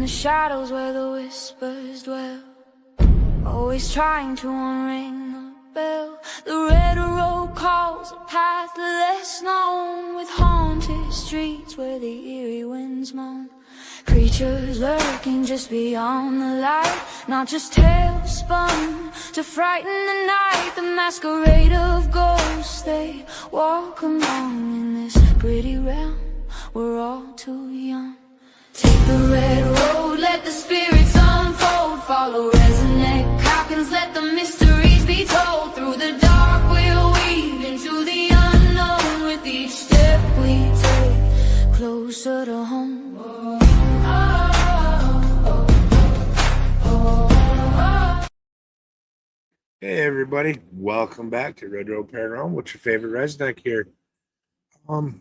in the shadows where the whispers dwell, always trying to unring the bell. The red road calls a path less known, with haunted streets where the eerie winds moan. Creatures lurking just beyond the light, not just tales spun to frighten the night. The masquerade of ghosts, they walk along in this pretty realm. We're all too young. Take the red road, let the spirits unfold. Follow RezNeck Calkins, let the mysteries be told. Through the dark we'll weave into the unknown, with each step we take closer to home. Hey everybody, welcome back to All Out Paranormal. What's your favorite RezNeck here? On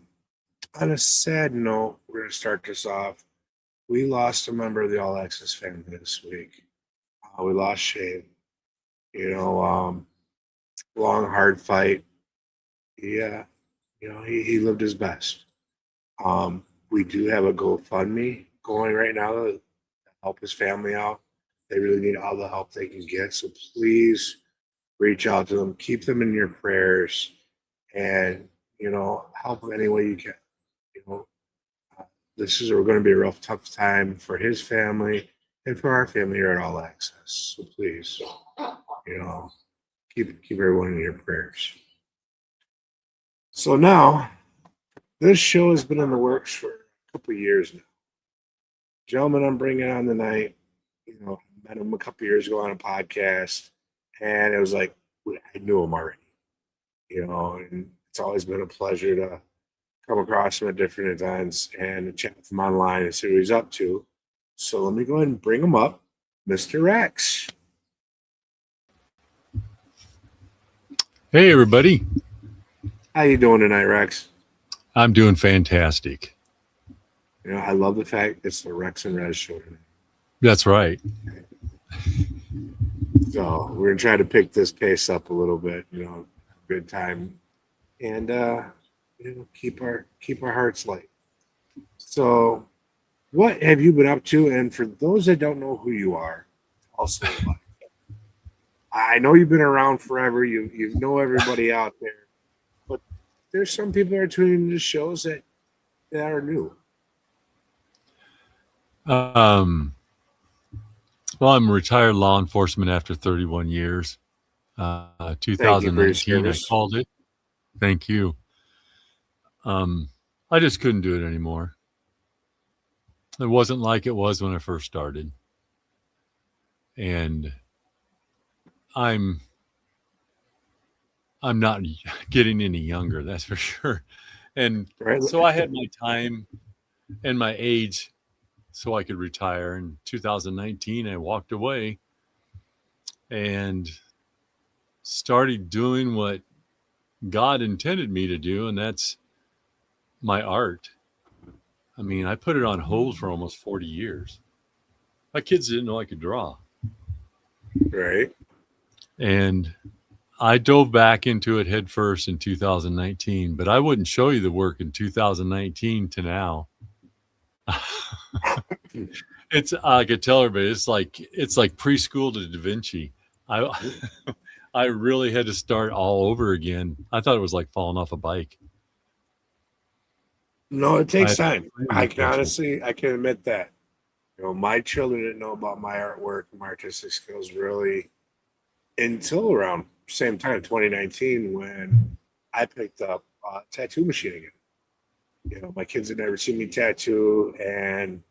a sad note, we're gonna start this off. We lost a member of the All Access family this week. We lost Shane. Long hard fight. He lived his best. We do have a GoFundMe going right now to help his family out. They really need all the help they can get, so please reach out to them, keep them in your prayers, and help them any way you can. This is going to be a real tough time for his family and for our family here at All Access. So please, keep everyone in your prayers. So now, this show has been in the works for a couple of years now. Gentleman I'm bringing on tonight, met him a couple of years ago on a podcast, and it was like I knew him already, and it's always been a pleasure to come across him at different events and chat with him online and see what he's up to. So let me go ahead and bring him up, Mr. Rex. Hey everybody. How you doing tonight, Rex? I'm doing fantastic. I love the fact it's the Rex and Rez show tonight. That's right. So we're gonna try to pick this pace up a little bit, good time, and keep our hearts light. So, what have you been up to? And for those that don't know who you are, also, I know you've been around forever. You know everybody out there, but there's some people that are tuning into shows that are new. Well, I'm retired law enforcement after 31 years. 2019, I called it. Thank you. I just couldn't do it anymore. It wasn't like it was when I first started. And I'm not getting any younger, that's for sure. And so I had my time and my age so I could retire. In 2019, I walked away and started doing what God intended me to do, and that's my art. I mean, I put it on hold for almost 40 years. My kids didn't know I could draw. Right. And I dove back into it head first in 2019, but I wouldn't show you the work in 2019 to now. It's I could tell everybody it's like preschool to Da Vinci. I really had to start all over again. I thought it was like falling off a bike. No, it takes time. I can admit that. My children didn't know about my artwork and my artistic skills really until around same time, 2019, when I picked up a tattoo machine again. My kids had never seen me tattoo, and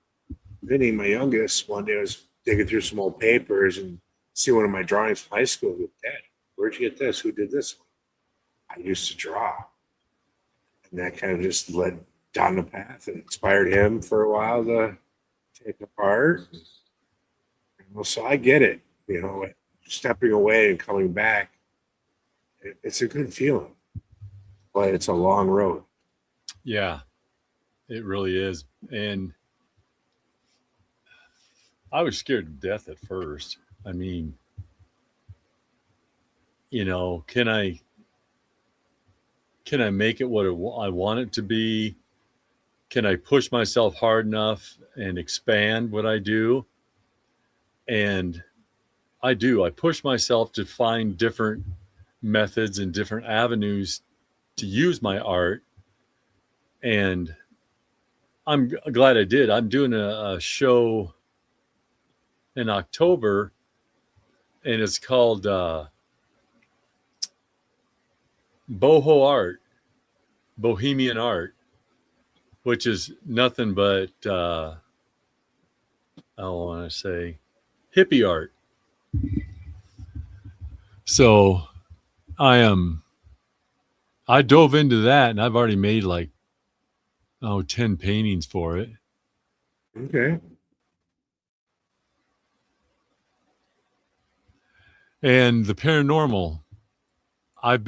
Vinny, my youngest, one day was digging through some old papers and see one of my drawings from high school. With Dad, where'd you get this? Who did this one? I used to draw, and that kind of just led down the path and inspired him for a while to take apart. So I get it. Stepping away and coming back, it's a good feeling, but it's a long road. Yeah, it really is. And I was scared to death at first. I mean, can I make it what I want it to be? can I push myself hard enough and expand what I do? And I do. I push myself to find different methods and different avenues to use my art. And I'm glad I did. I'm doing a show in October, and it's called Boho Art, Bohemian Art, which is nothing but, I want to say, hippie art. So I dove into that, and I've already made like 10 paintings for it. Okay. And the paranormal, I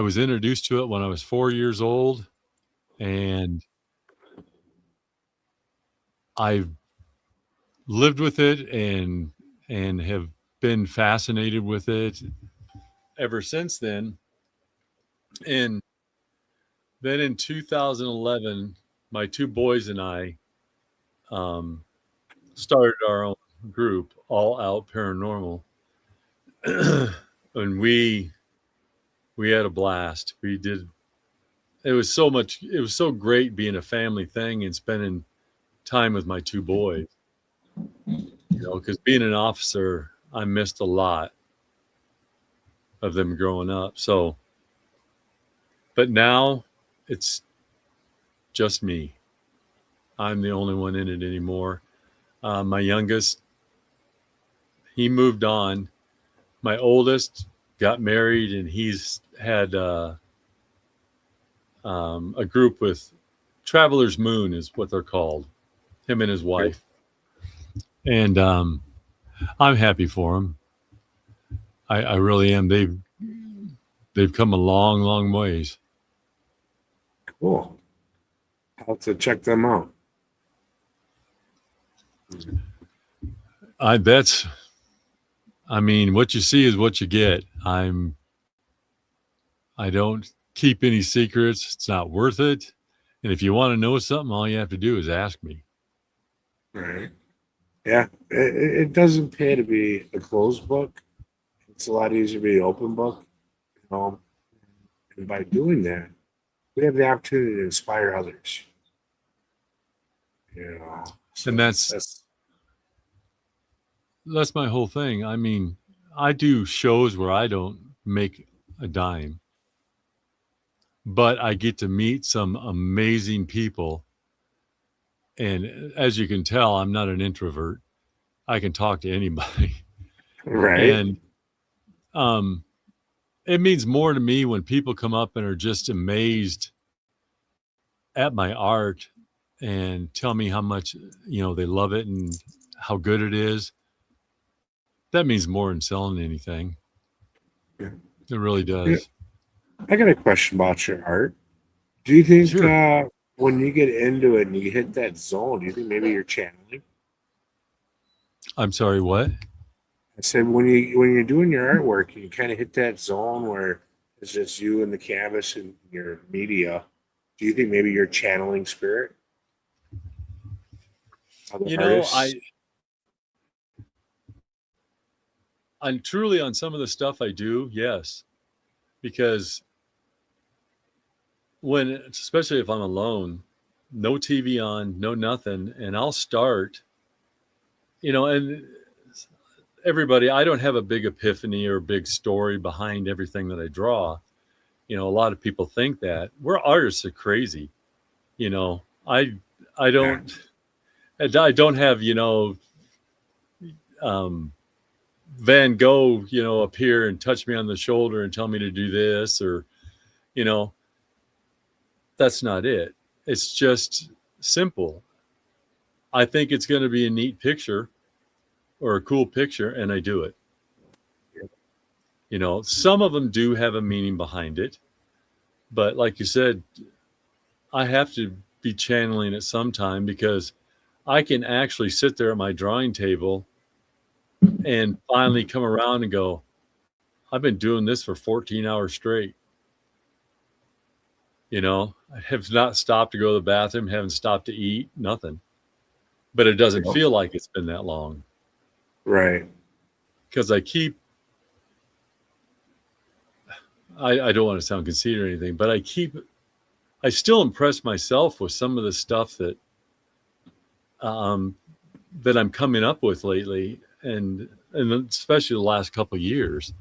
was introduced to it when I was 4 years old, and I've lived with it and have been fascinated with it ever since then. And then in 2011, my two boys and I started our own group, All Out Paranormal. And we had a blast. It was so great being a family thing and spending time with my two boys. Because being an officer, I missed a lot of them growing up. So, but now it's just me. I'm the only one in it anymore. My youngest, he moved on. My oldest got married, and he's had a group with Traveler's Moon is what they're called, him and his wife. And I'm happy for him. I really am. They've come a long, long ways. Cool. I'll have to check them out. What you see is what you get. I don't keep any secrets. It's not worth it. And if you want to know something, all you have to do is ask me. Right. Yeah. It doesn't pay to be a closed book. It's a lot easier to be an open book. And by doing that, we have the opportunity to inspire others. So and that's my whole thing. I do shows where I don't make a dime, but I get to meet some amazing people. And as you can tell, I'm not an introvert. I can talk to anybody. Right. And it means more to me when people come up and are just amazed at my art and tell me how much, they love it and how good it is. That means more than selling anything. Yeah. It really does. Yeah. I got a question about your art. Do you think when you get into it and you hit that zone, do you think maybe you're channeling? I'm sorry, what? I said when you're doing your artwork, you kind of hit that zone where it's just you and the canvas and your media. Do you think maybe you're channeling spirit? I'm truly on some of the stuff I do, yes, because especially if I'm alone, no TV on, no nothing, and I'll start, and everybody, I don't have a big epiphany or a big story behind everything that I draw. A lot of people think that we're artists are crazy. I don't have, Van Gogh, appear and touch me on the shoulder and tell me to do this, or, that's not it. It's just simple. I think it's going to be a neat picture or a cool picture, and I do it. Some of them do have a meaning behind it, but like you said, I have to be channeling it sometime, because I can actually sit there at my drawing table and finally come around and go, I've been doing this for 14 hours straight. You know, I have not stopped to go to the bathroom, haven't stopped to eat, nothing. But it doesn't feel like it's been that long. Right. Because I don't want to sound conceited or anything, but I still impress myself with some of the stuff that that I'm coming up with lately, and especially the last couple of years.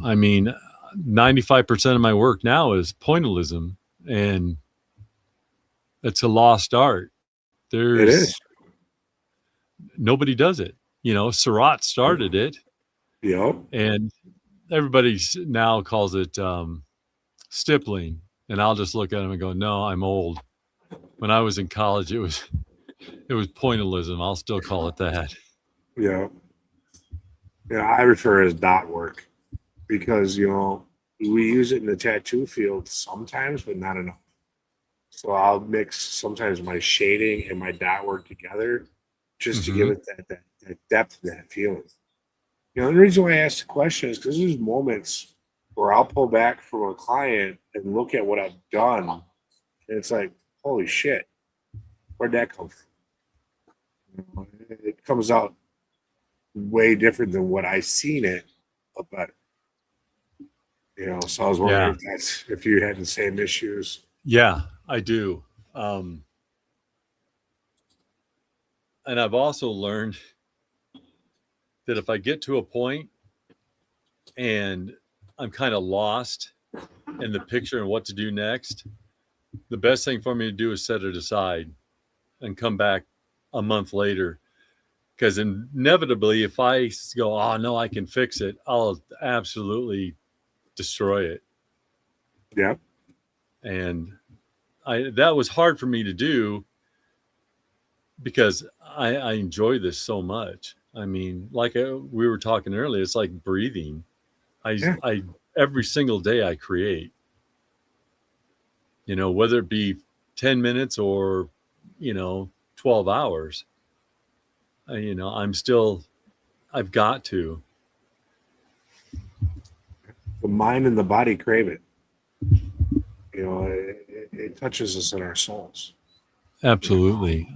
I mean, 95% of my work now is pointillism, and it's a lost art. It is. Nobody does it. You know, Surratt started it. Yep. And everybody now calls it stippling. And I'll just look at them and go, no, I'm old. When I was in college, it was pointillism. I'll still call it that. Yeah. Yeah, I refer as dot work because, you know, we use it in the tattoo field sometimes, but not enough. So I'll mix sometimes my shading and my dot work together just to give it that depth and that feeling. You know, the reason why I asked the question is because there's moments where I'll pull back from a client and look at what I've done, and it's like, holy shit, where'd that come from? You know, it comes out way different than what I seen it, but better. You know, so I was wondering if you had the same issues. Yeah, I do. And I've also learned that if I get to a point and I'm kind of lost in the picture and what to do next, the best thing for me to do is set it aside and come back a month later. Because inevitably, if I go, oh, no, I can fix it, I'll absolutely destroy it. Yeah. And that was hard for me to do because I enjoy this so much. I mean, like we were talking earlier, it's like breathing. I every single day I create, you know, whether it be 10 minutes or, you know, 12 hours, you know, I've got to. The mind and the body crave it. You know, it touches us in our souls. Absolutely.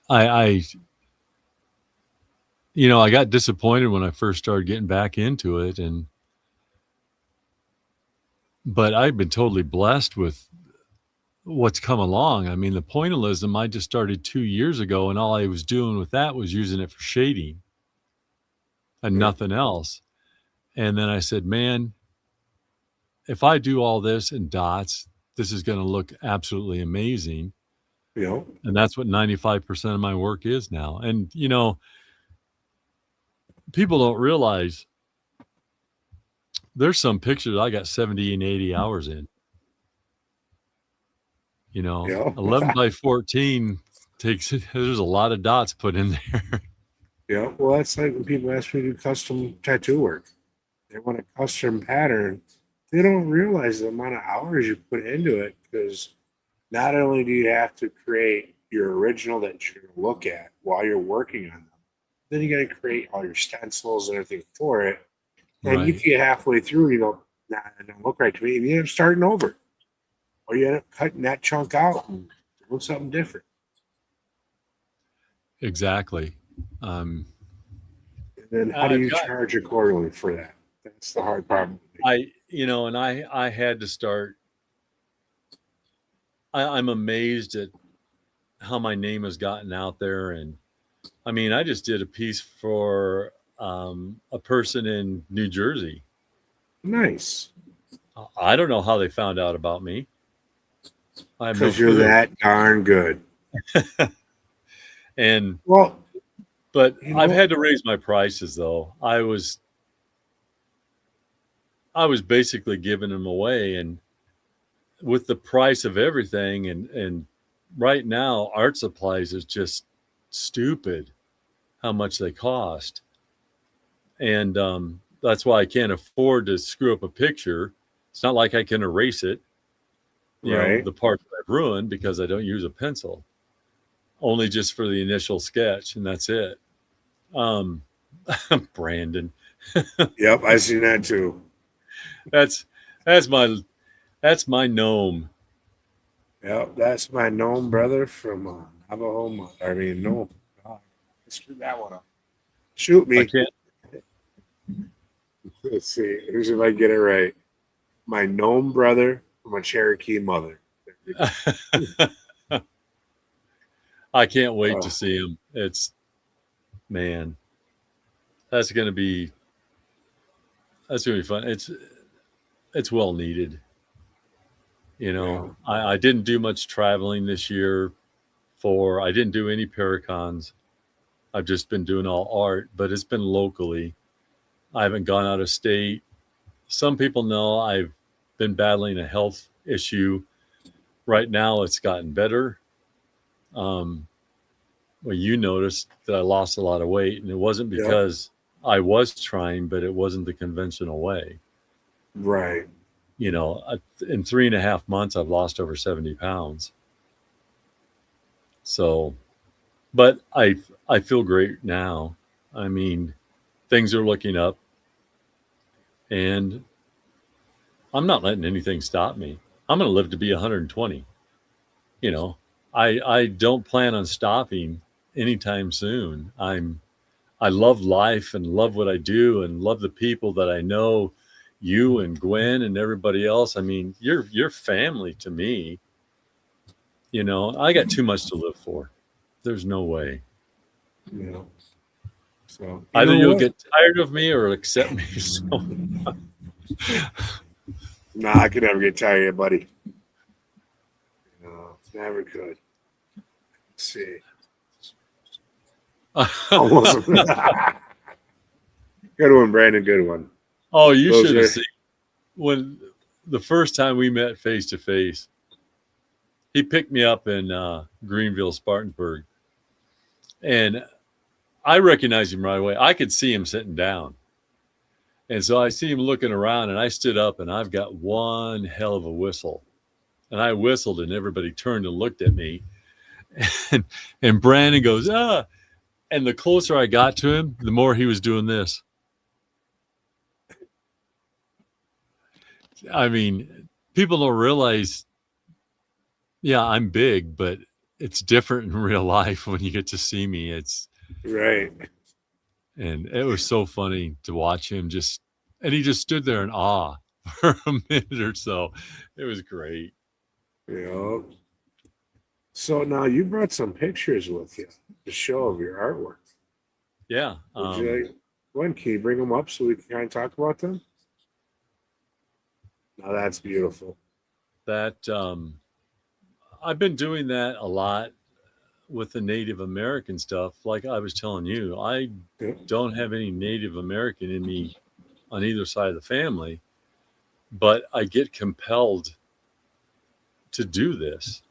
I you know, I got disappointed when I first started getting back into it, but I've been totally blessed with what's come along. I mean, the pointillism I just started 2 years ago, and all I was doing with that was using it for shading and nothing else. And then I said, man, if I do all this in dots, this is going to look absolutely amazing. Yeah. And that's what 95% of my work is now. And, you know, people don't realize there's some pictures I got 70 and 80 hours in. You know, 11 by 14 there's a lot of dots put in there. Yeah. Well, that's like when people ask me to do custom tattoo work. They want a custom pattern. They don't realize the amount of hours you put into it, because not only do you have to create your original that you're going to look at while you're working on them, then you got to create all your stencils and everything for it. And you get halfway through, you go, nah, it don't look right to me. And you end up starting over. Or you end up cutting that chunk out and doing something different. Exactly. And then how do you charge accordingly for that? That's the hard part. You know, and I had to start. I'm amazed at how my name has gotten out there. And I mean, I just did a piece for a person in New Jersey. Nice. I don't know how they found out about me. Because you're that darn good. And well, but I've had to raise my prices though. I was basically giving them away, and with the price of everything, and right now art supplies is just stupid how much they cost. And that's why I can't afford to screw up a picture. It's not like I can erase it. You know, the part that I've ruined because I don't use a pencil. Only just for the initial sketch, and that's it. Brandon. Yep, I seen that too. That's That's my gnome. Yep, that's my gnome brother from Navajo. I mean, no, oh, I screwed that one up. Shoot I me. can't. Let's see. Here's if I get it right. My gnome brother from a Cherokee mother. I can't wait to see him. Man, that's gonna be fun. It's well needed. Yeah. I didn't do much traveling this year. I didn't do any Paracons. I've just been doing all art, but it's been locally. I haven't gone out of state. Some people know I've been battling a health issue. Right now, it's gotten better. Well, you noticed that I lost a lot of weight, and it wasn't because I was trying, but it wasn't the conventional way. Right. In 3.5 months, I've lost over 70 pounds. So, but I feel great now. I mean, things are looking up, and I'm not letting anything stop me. I'm going to live to be 120. I don't plan on stopping anytime soon. I love life and love what I do and love the people that I know, you and Gwen and everybody else. I mean, you're family to me. I got too much to live for. There's no way. Yeah. So either you'll get tired of me or accept me. So. Nah, I could never get tired of you, buddy. No, never could. Let's see. Almost. Good one, Brandon. Good one. Oh, you should have seen when the first time we met face to face. He picked me up in Greenville, Spartanburg, and I recognized him right away. I could see him sitting down, and so I see him looking around, and I stood up, and I've got one hell of a whistle, and I whistled, and everybody turned and looked at me, and Brandon goes, ah. And the closer I got to him, the more he was doing this. I mean, people don't realize, I'm big, but it's different in real life when you get to see me. It's right. And it was so funny to watch him and he just stood there in awe for a minute or so. It was great. Yeah. So now you brought some pictures with you to show of your artwork. Yeah. When can you bring them up so we can kind of talk about them? Now that's beautiful. That I've been doing that a lot with the Native American stuff. Like I was telling you, I don't have any Native American in me on either side of the family, but I get compelled to do this.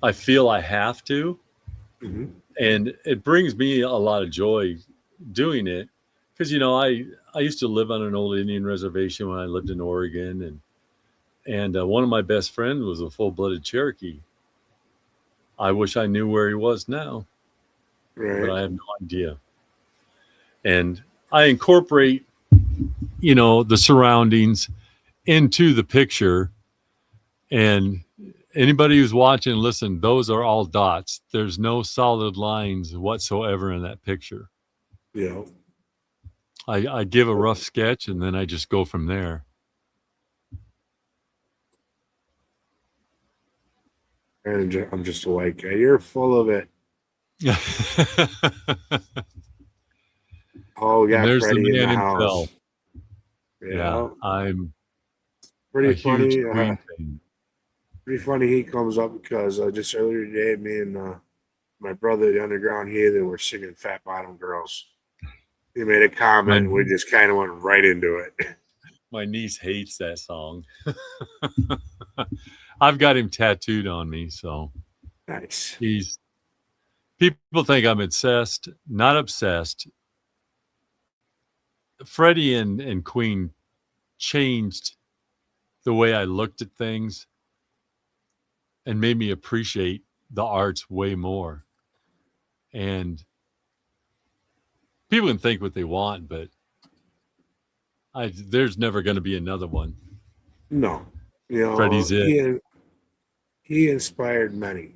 I feel I have to. Mm-hmm. And it brings me a lot of joy doing it because, I used to live on an old Indian reservation when I lived in Oregon. And one of my best friends was a full-blooded Cherokee. I wish I knew where he was now, but I have no idea. And I incorporate, the surroundings into the picture. And anybody who's watching, listen, those are all dots. There's no solid lines whatsoever in that picture. Yeah. I give a rough sketch and then I just go from there. And I'm just like, you're full of it. Oh, yeah, there's Freddie the man in the himself. House. Yeah, I'm pretty funny. Huge pretty funny he comes up because just earlier today, me and my brother, the Underground Heathen, were singing Fat Bottom Girls. He made a comment, and we just kind of went right into it. My niece hates that song. I've got him tattooed on me, so nice. People think I'm obsessed, not obsessed. Freddie and Queen changed the way I looked at things and made me appreciate the arts way more. And people can think what they want, but there's never going to be another one. No, you Freddie's know, it. he inspired many,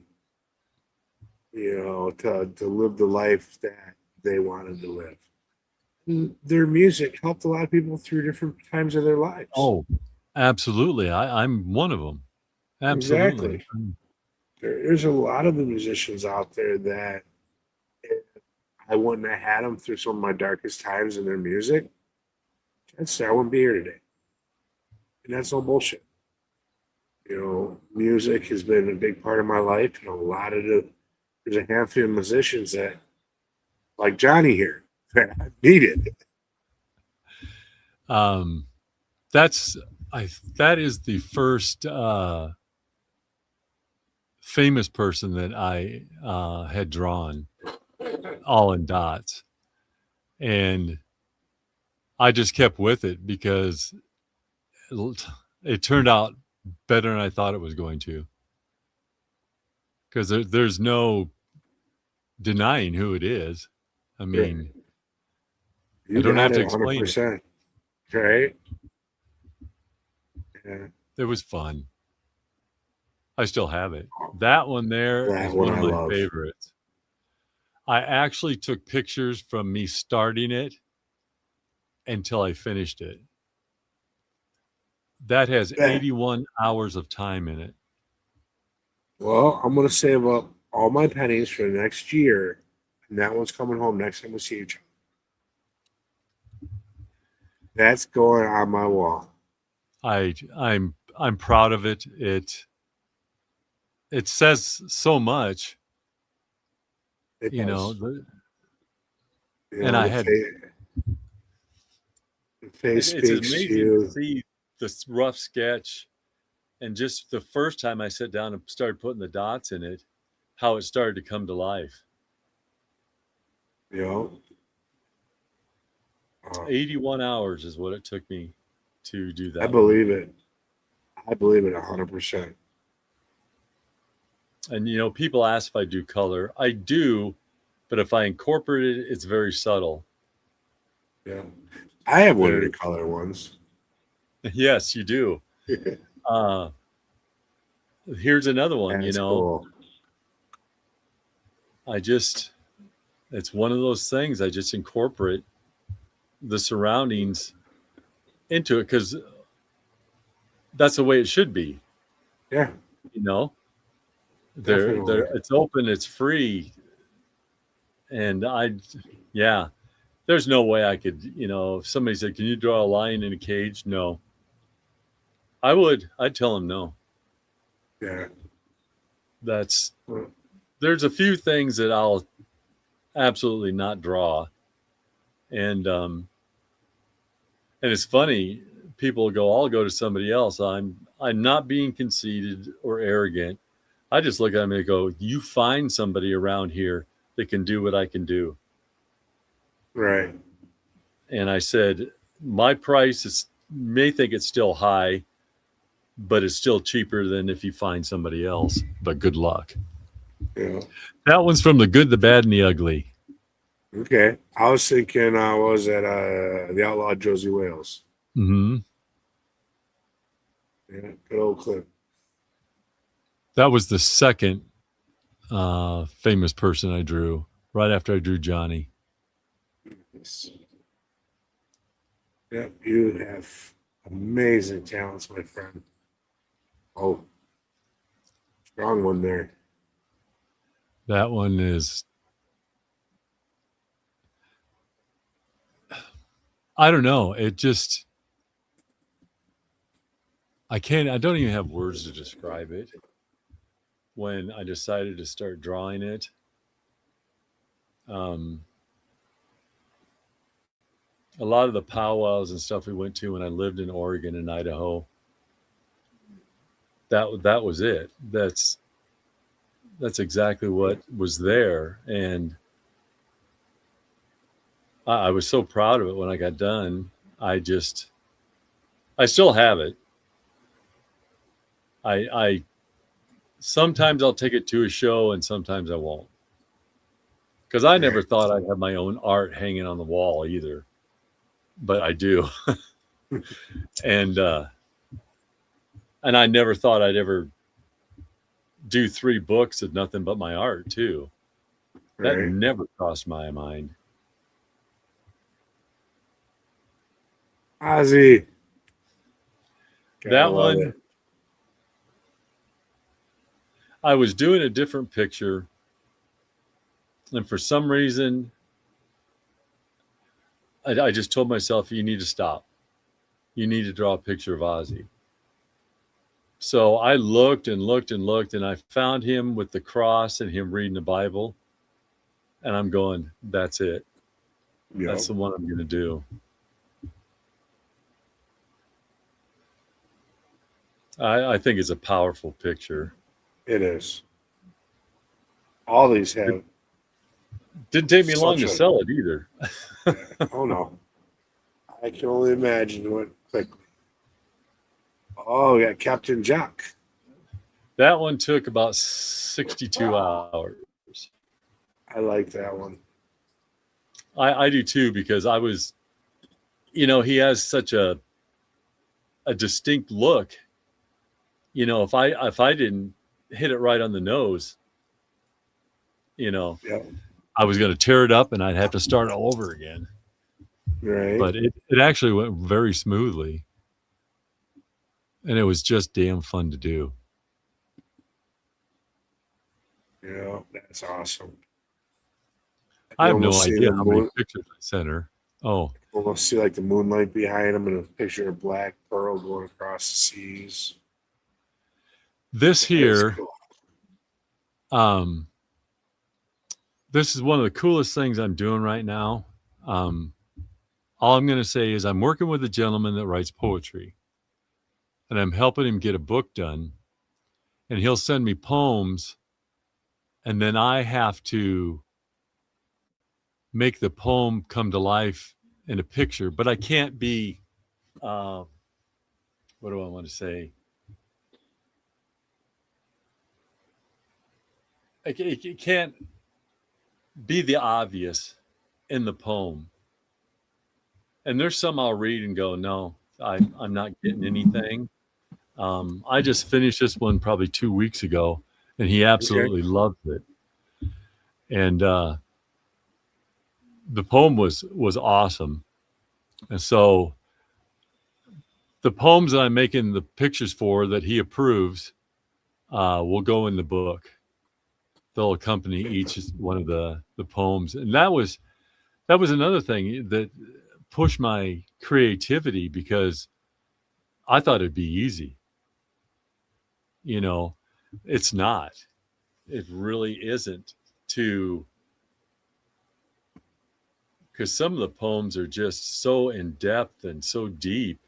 to live the life that they wanted to live. And their music helped a lot of people through different times of their lives. Oh, absolutely. I'm one of them. Absolutely. Exactly. There's a lot of the musicians out there that if I wouldn't have had them through some of my darkest times in their music, I wouldn't be here today. And that's no bullshit. Music has been a big part of my life, and there's a handful of musicians that, like Johnny here, that I needed. That is the first famous person that I had drawn, all in dots, and I just kept with it because it turned out better than I thought it was going to. Because there's no denying who it is. I mean, You I don't got have to it explain 100%. Right? Yeah. it. It was fun. I still have it. That one there That is one one of I my love. favorites. I actually took pictures from me starting it until I finished it. That has 81 hours of time in it. Well, I'm going to save up all my pennies for the next year, and that one's coming home next time we see each other. That's going on my wall. I'm proud of it. It says so much. It You does. know, And I had the face it's speaks amazing to you. to see this rough sketch, and just the first time I sat down and started putting the dots in it, how it started to come to life. 81 hours is what it took me to do that. I believe it. I believe it 100%. And people ask if I do color. I do, but if I incorporate it, it's very subtle. Yeah, I have one of the color ones. Yes, you do. Here's another one. That's cool. It's one of those things. I just incorporate the surroundings into it because that's the way it should be. Yeah. It's open, it's free. And there's no way I could, if somebody said, can you draw a lion in a cage? No. I'd tell them no. Yeah. There's a few things that I'll absolutely not draw. And it's funny, people go, I'll go to somebody else. I'm not being conceited or arrogant. I just look at them and go, you find somebody around here that can do what I can do. Right. And I said, my price may think it's still high, but it's still cheaper than if you find somebody else. But good luck. Yeah. That one's from The Good, the Bad, and the Ugly. Okay. I was thinking, was that the Outlaw Josie Wales? Mm-hmm. Yeah, good old clip. That was the second famous person I drew, right after I drew Johnny. Yes. Yeah, you have amazing talents, my friend. Oh, strong one there. That one is, I don't know. It just, I don't even have words to describe it. When I decided to start drawing it, a lot of the powwows and stuff we went to when I lived in Oregon and Idaho, that was it. That's exactly what was there. And I was so proud of it when I got done. I still have it. I sometimes I'll take it to a show and sometimes I won't. Because I never thought I'd have my own art hanging on the wall either. But I do. And And I never thought I'd ever do 3 books of nothing but my art too. That Right. never crossed my mind. Ozzy. That one, I was doing a different picture, and for some reason, I just told myself, you need to stop. You need to draw a picture of Ozzy. So I looked and looked and looked, and I found him with the cross and him reading the Bible. And I'm going, that's it. Yep. That's the one I'm going to do. I think it's a powerful picture. It is. All these have. Didn't take me long to sell it either. Oh, no. I can only imagine what quickly. Oh, yeah, Captain Jack. That one took about 62 hours. I like that one. I do too, because I was, he has such a distinct look. If I didn't hit it right on the nose, yep. I was going to tear it up and I'd have to start all over again. Right. But it actually went very smoothly. And it was just damn fun to do. Yeah, that's awesome. I have no idea how many pictures I sent her. Oh. Almost see like the moonlight behind him and a picture of black pearl going across the seas. This here, this is one of the coolest things I'm doing right now. All I'm going to say is I'm working with a gentleman that writes poetry, and I'm helping him get a book done, and he'll send me poems, and then I have to make the poem come to life in a picture, but I can't be, what do I want to say? It can't be the obvious in the poem. And there's some I'll read and go, no, I'm not getting anything. I just finished this one probably 2 weeks ago, and he absolutely loved it. And the poem was awesome. And so the poems that I'm making the pictures for that he approves will go in the book. They'll accompany each one of the poems. And that was another thing that pushed my creativity, because I thought it'd be easy. It's not. It really isn't, because some of the poems are just so in depth and so deep.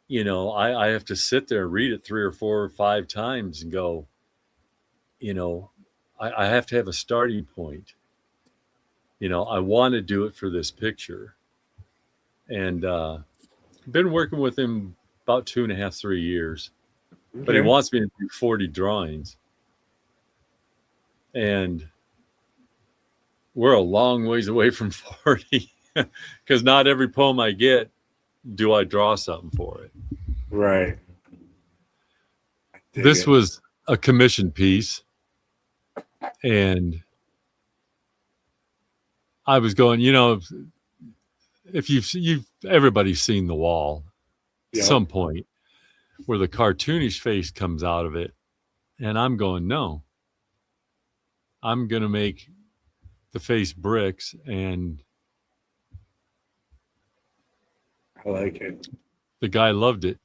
I have to sit there and read it 3 or 4 or 5 times and go, I have to have a starting point. I want to do it for this picture. And I've been working with him about 2.5, 3 years. But he wants me to do 40 drawings. And we're a long ways away from 40, because not every poem I get do I draw something for it. Right. This was a commission piece, and I was going, if everybody's seen The Wall at some point, where the cartoonish face comes out of it, and I'm going, no, I'm going to make the face bricks. And I like it. The guy loved it.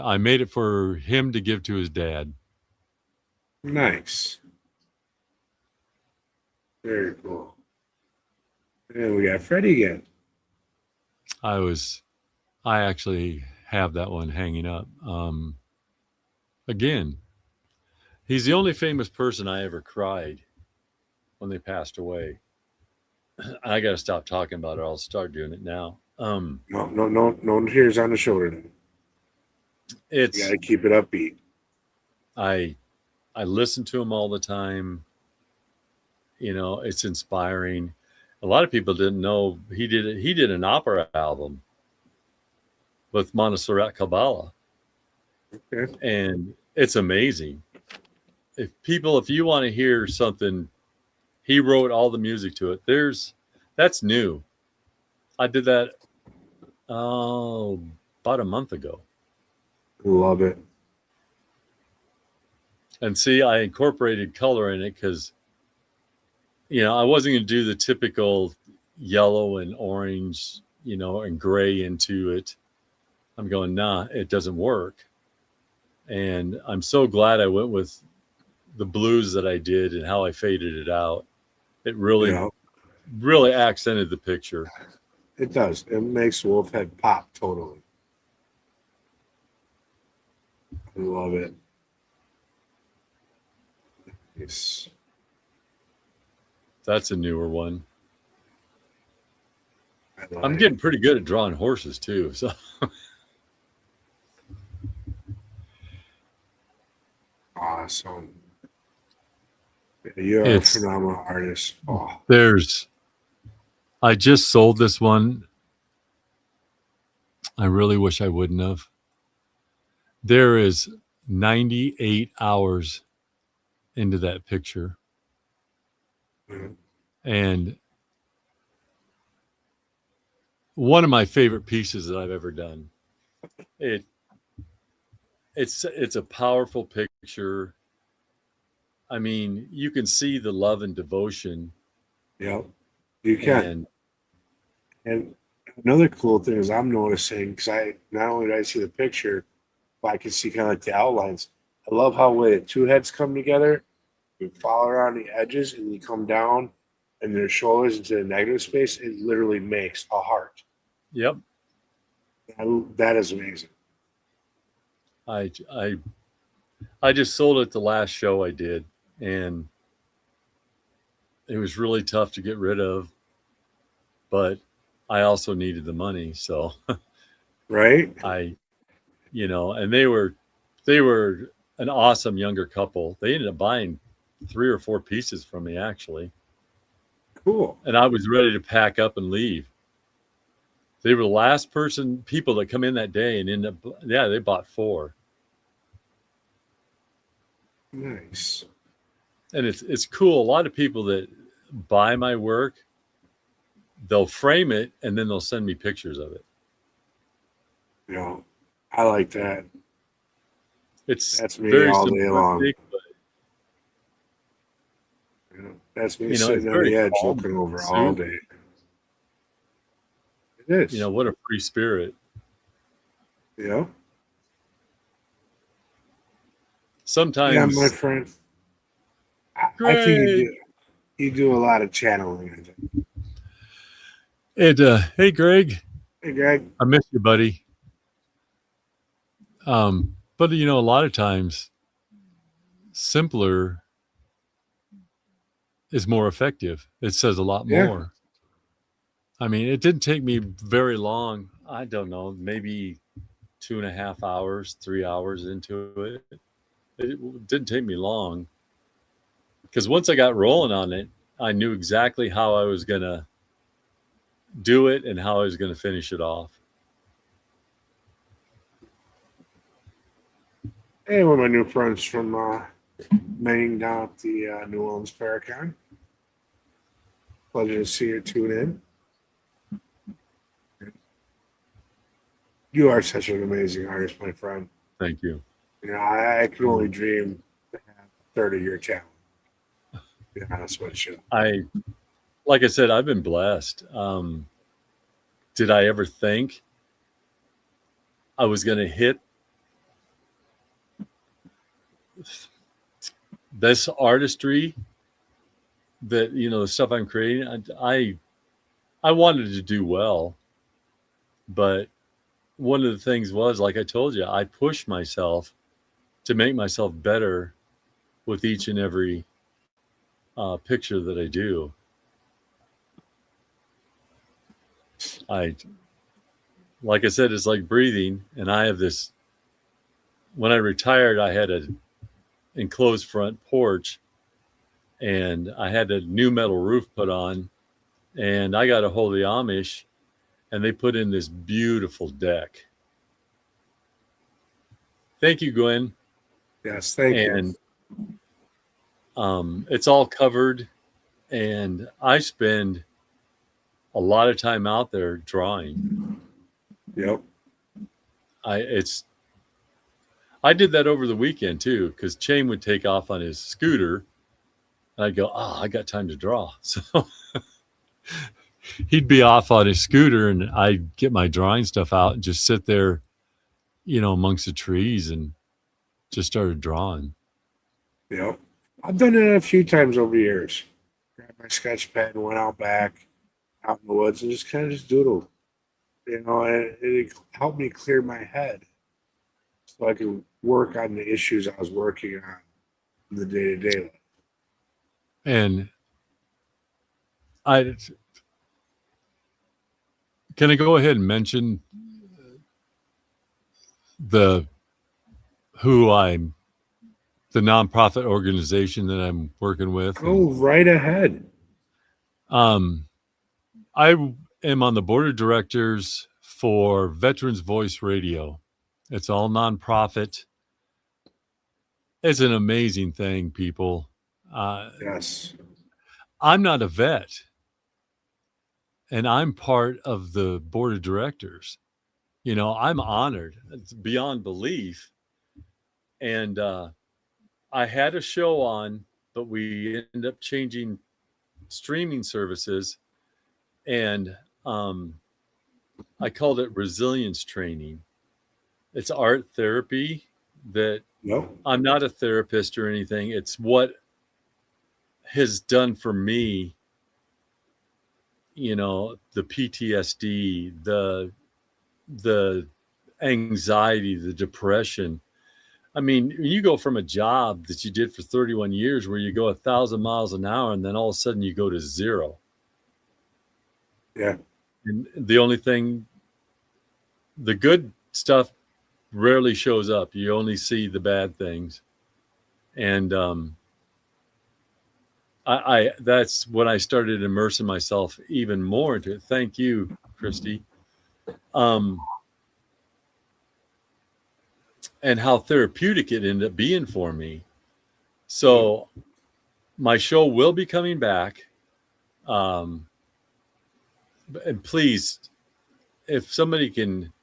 I made it for him to give to his dad. Nice. Very cool. And we got Freddie again. I actually have that one hanging up. Again, he's the only famous person I ever cried when they passed away. I got to stop talking about it. I'll start doing it now. No tears on the shoulder. You got to keep it upbeat. I listen to him all the time. It's inspiring. A lot of people didn't know he did an opera album with Montserrat Cabala. Okay. And it's amazing. If you want to hear something, he wrote all the music to it. That's new. I did that about a month ago. Love it. And see, I incorporated color in it because, I wasn't going to do the typical yellow and orange, and gray into it. I'm going, nah, it doesn't work. And I'm so glad I went with the blues that I did and how I faded it out. It really, really accented the picture. It does. It makes Wolfhead pop totally. I love it. Yes. That's a newer one. I'm getting pretty good at drawing horses too. So awesome. You're a phenomenal artist. Oh. I just sold this one. I really wish I wouldn't have. There is 98 hours into that picture. Mm-hmm. And one of my favorite pieces that I've ever done. It's a powerful picture. I mean, you can see the love and devotion. Yep, you can. And another cool thing is I'm noticing, because not only did I see the picture, but I can see kind of like the outlines. I love how when the two heads come together, you follow around the edges and you come down and their shoulders into the negative space. It literally makes a heart. Yep. That is amazing. I just sold it the last show I did, and it was really tough to get rid of, but I also needed the money. So, right. And they were an awesome younger couple. They ended up buying 3 or 4 pieces from me, actually. Cool. And I was ready to pack up and leave. They were the last people that come in that day and end up, they bought 4. Nice. And it's cool. A lot of people that buy my work, they'll frame it and then they'll send me pictures of it. I like that. That's me all day long. That's me sitting on the edge looking over all day. It is. What a free spirit. Yeah. Sometimes. Yeah, my friend. I think you do a lot of channeling, I think. Hey, Greg. Hey, Greg. I miss you, buddy. But a lot of times, simpler is more effective. It says a lot more. I mean, it didn't take me very long. I don't know, maybe 2.5 hours, 3 hours into it. It didn't take me long. Because once I got rolling on it, I knew exactly how I was going to do it and how I was going to finish it off. Hey, one of my new friends from Maine down at the New Orleans Paracon. Pleasure to see you tune in. You are such an amazing artist, my friend. Thank you. I can only dream to have 30-year talent. To be honest with you. Like I said, I've been blessed. Did I ever think I was going to hit this artistry that, the stuff I'm creating? I wanted to do well, but one of the things was, like I told you, I pushed myself to make myself better with each and every picture that I do. Like I said, it's like breathing. And I have this, when I retired, I had an enclosed front porch and I had a new metal roof put on, and I got a hold of the Amish and they put in this beautiful deck. thank you, Gwen. Yes, thank you. And it's all covered, and I spend a lot of time out there drawing. Yep. I did that over the weekend too, because Shane would take off on his scooter, and I'd go, I got time to draw. So he'd be off on his scooter, and I'd get my drawing stuff out and just sit there, amongst the trees and just started drawing. Yep. I've done it a few times over the years. Grabbed my sketch pad and went out in the woods and just kind of just doodled. It helped me clear my head so I could work on the issues I was working on in the day-to-day life. And can I go ahead and mention the nonprofit organization that I'm working with? Go right ahead. I am on the board of directors for Veterans Voice Radio. It's all nonprofit. It's an amazing thing, people. Yes. I'm not a vet, and I'm part of the board of directors. I'm honored. It's beyond belief. And I had a show on, but we ended up changing streaming services, and I called it resilience training. It's art therapy that I'm not a therapist or anything. It's what has done for me, the PTSD, the anxiety, the depression. I mean, you go from a job that you did for 31 years where you go 1,000 miles an hour, and then all of a sudden you go to zero. Yeah. And the only thing, the good stuff rarely shows up. You only see the bad things. And that's when I started immersing myself even more into it. Thank you, Christy. And how therapeutic it ended up being for me. So my show will be coming back. And please, if somebody can,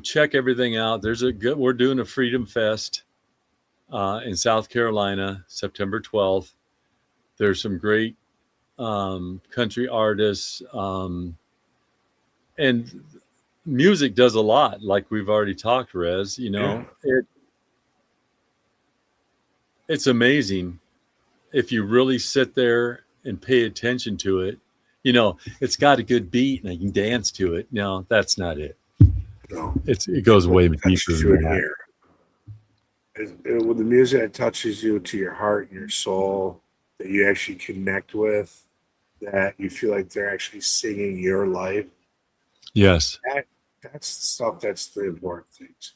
check everything out. We're doing a Freedom Fest in South Carolina, September 12th. There's some great country artists, and music does a lot, like we've already talked, Rez. It's amazing if you really sit there and pay attention to it. It's got a good beat and I can dance to it. No, that's not it. No, it goes way deeper than that. With the music that touches you to your heart and your soul, that you actually connect with, that you feel like they're actually singing your life. Yes. That's the stuff that's the important things.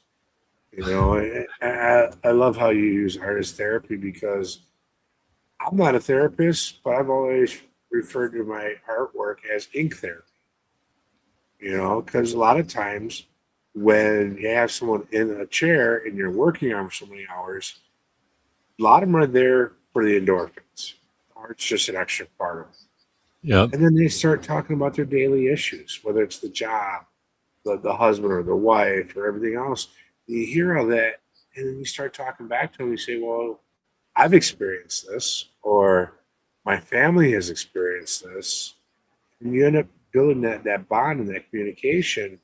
I love how you use art as therapy, because I'm not a therapist, but I've always referred to my artwork as ink therapy. Because a lot of times when you have someone in a chair and you're working on for so many hours, a lot of them are there for the endorphins. Art's just an extra part of it. Yeah. And then they start talking about their daily issues, whether it's the job, the husband or the wife or everything else. You hear all that, and then you start talking back to them. You say, well, I've experienced this, or my family has experienced this. And you end up building that bond and that communication,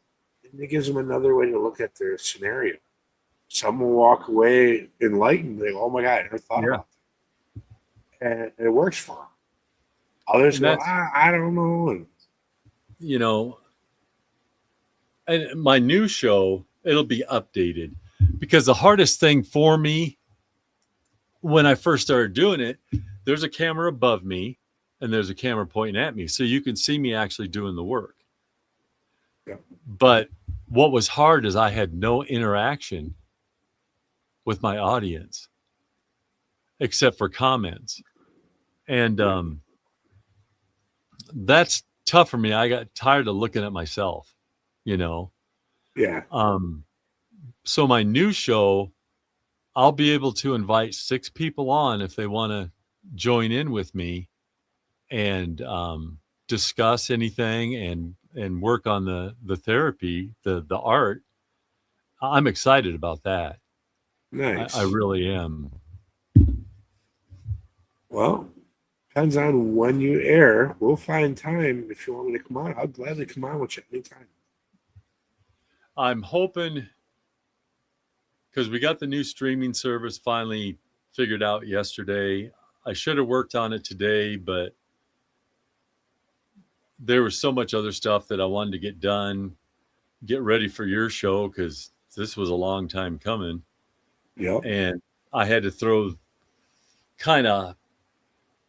and it gives them another way to look at their scenario. Some will walk away enlightened. They go, oh my God, I never thought about that. And it works for them. Others go, I don't know. And my new show, it'll be updated, because the hardest thing for me when I first started doing it, there's a camera above me and there's a camera pointing at me, so you can see me actually doing the work. Yeah. But what was hard is I had no interaction with my audience except for comments. And that's tough for me. I got tired of looking at myself, Yeah. So my new show, I'll be able to invite 6 people on if they want to join in with me and discuss anything and work on the therapy, the art. I'm excited about that. Nice. I really am. Well, depends on when you air. We'll find time if you want me to come on. I'll gladly come on with you anytime. I'm hoping, because we got the new streaming service finally figured out yesterday. I should have worked on it today, but there was so much other stuff that I wanted to get done, get ready for your show, because this was a long time coming. Yep. And I had to kind of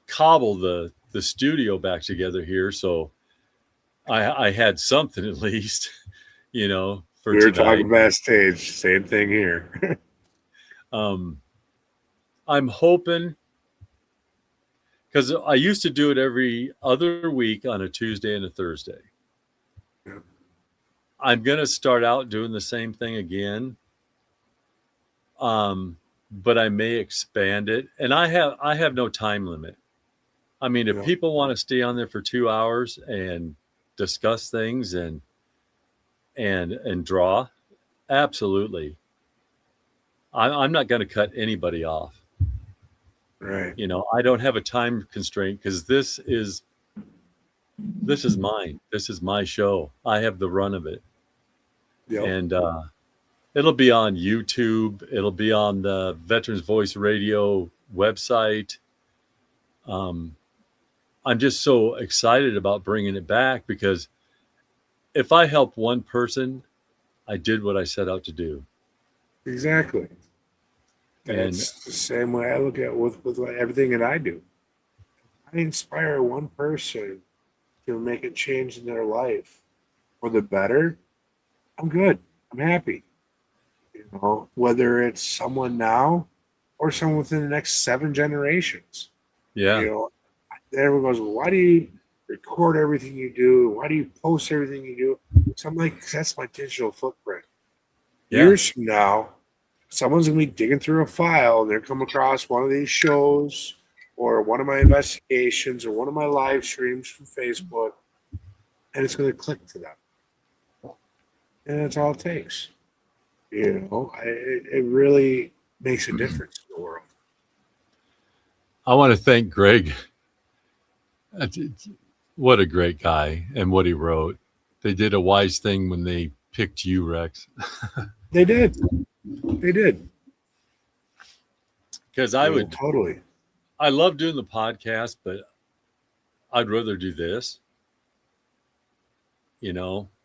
cobble the studio back together here. So I had something at least, for we were tonight. talking backstage. Same thing here. I'm hoping, because I used to do it every other week on a Tuesday and a Thursday. Yeah. I'm going to start out doing the same thing again. But I may expand it. And I have no time limit. I mean, if people want to stay on there for 2 hours and discuss things and draw, absolutely. I'm not going to cut anybody off. Right. I don't have a time constraint because this is mine. This is my show. I have the run of it. Yep. And it'll be on YouTube. It'll be on the Veterans Voice Radio website. I'm just so excited about bringing it back, because if I help one person, I did what I set out to do. Exactly. And it's the same way I look at with everything that I do. I inspire one person to make a change in their life for the better. I'm good. I'm happy. Whether it's someone now or someone within the next 7 generations. Yeah. Everyone goes, well, why do you record everything you do? Why do you post everything you do? So I'm like, that's my digital footprint. Yeah. Years from now, someone's going to be digging through a file and they're coming across one of these shows or one of my investigations or one of my live streams from Facebook, and it's going to click to them. And that's all it takes. It really makes a difference in the world. I want to thank Greg. What a great guy, and what he wrote. They did a wise thing when they picked you, Rex. They did. Because totally. I love doing the podcast, but I'd rather do this. And